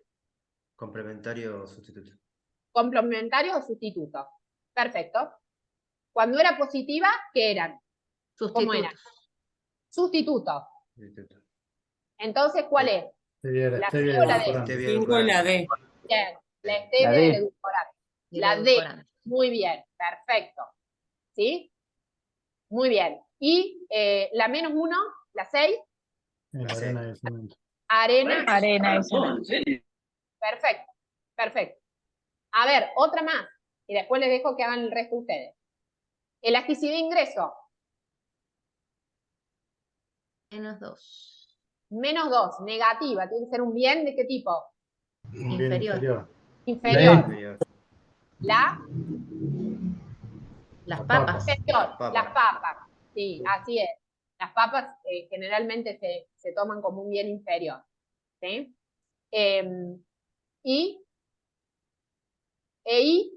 Complementario o sustituto. complementarios o sustitutos. Perfecto. Cuando era positiva, ¿qué eran? ¿Cómo eran? Sustitutos. Entonces, ¿cuál es? ¿La C o la D? 5 y la D. Bien. La stevia del edulcorante. La D. Muy bien. Perfecto. ¿Sí? Muy bien. Y la menos 1, la 6. Arena de cemento. Arena de cemento. Perfecto. Perfecto. A ver, otra más. Y después les dejo que hagan el resto ustedes. Elasticidad de ingreso. Menos 2. Menos 2, negativa. Tiene que ser un bien ¿de qué tipo? Inferior. Inferior. Las papas. Inferior. Las papas. Sí, así es. Las papas generalmente se toman como un bien inferior. ¿Sí? Y EI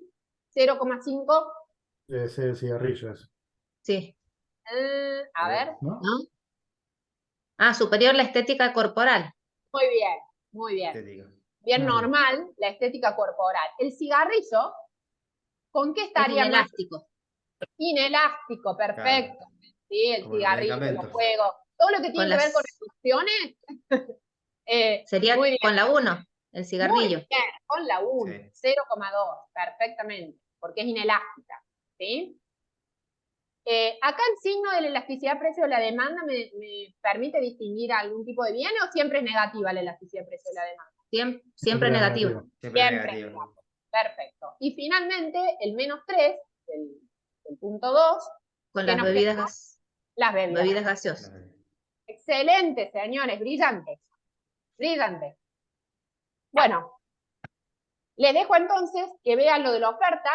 0,5. Debe ser el cigarrillo eso. Sí. A ver. ¿No? Ah, superior la estética corporal. Muy bien, muy bien. Bien normal, la estética corporal. El cigarrillo, ¿con qué estaría más? Inelástico. Inelástico, perfecto. Claro. Sí, el como cigarrillo, los juegos. Todo lo que tiene que ver con emociones. Sería con la 1, el cigarrillo. Muy bien, con la 1, sí. 0,2, perfectamente, porque es inelástica. ¿Sí? Acá el signo de la elasticidad precio de la demanda me permite distinguir algún tipo de bien o siempre es negativa la elasticidad precio de la demanda. Siempre negativa. Siempre negativo. Perfecto. Y finalmente el menos 3, el punto 2. Con las bebidas, bebidas gaseosas. Excelente, señores, brillante. Brillante. Bueno, les dejo entonces que vean lo de la oferta,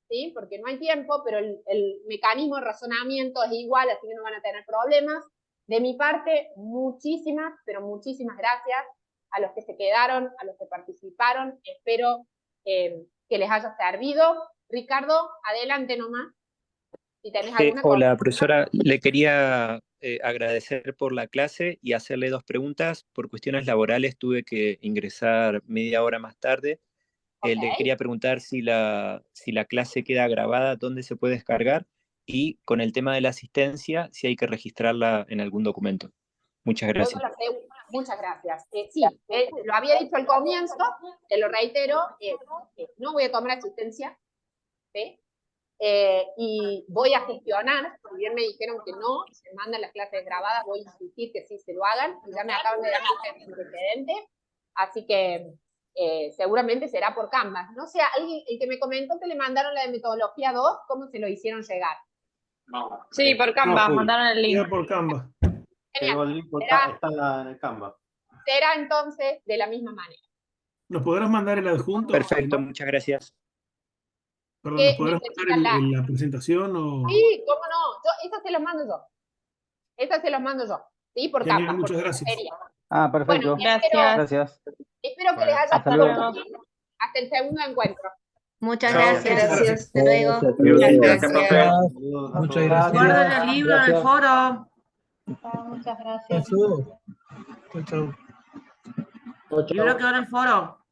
¿sí? Porque no hay tiempo, pero el mecanismo de razonamiento es igual, así que no van a tener problemas. De mi parte, muchísimas, pero muchísimas gracias a los que se quedaron, a los que participaron. Espero que les haya servido. Ricardo, adelante nomás. Si tenés alguna Hola, cosa. profesora. Le quería agradecer por la clase y hacerle 2 preguntas. Por cuestiones laborales tuve que ingresar media hora más tarde. Le quería preguntar si la clase queda grabada, dónde se puede descargar, y con el tema de la asistencia, si hay que registrarla en algún documento. Muchas gracias. Muchas gracias. Sí, lo había dicho al comienzo, te lo reitero, no voy a tomar asistencia, ¿sí? Y voy a gestionar, si bien me dijeron que no, se mandan las clases grabadas, voy a insistir que sí se lo hagan, y ya me acaban de dar el antecedente, así que seguramente será por Canvas. No sé, alguien, el que me comentó que le mandaron la de metodología 2, ¿cómo se lo hicieron llegar? Sí, por Canvas, mandaron el link. Por Canvas. Genial. Está en el Canvas. Será entonces de la misma manera. ¿Nos podrás mandar el adjunto? Perfecto, muchas gracias. Perdón, ¿nos podrás mandar la presentación? O... Sí, cómo no. Eso se los mando yo. Sí, por Genial, Canvas. muchas gracias. Perfecto. Bueno, gracias. Espero que les haya hasta luego. hasta el segundo encuentro. Muchas Chao. gracias. Gracias. Hasta luego. Gracias, profe. Muchas gracias. Guarden el libro en el foro. Muchas gracias. Chau, chau. El libro quedó en el foro.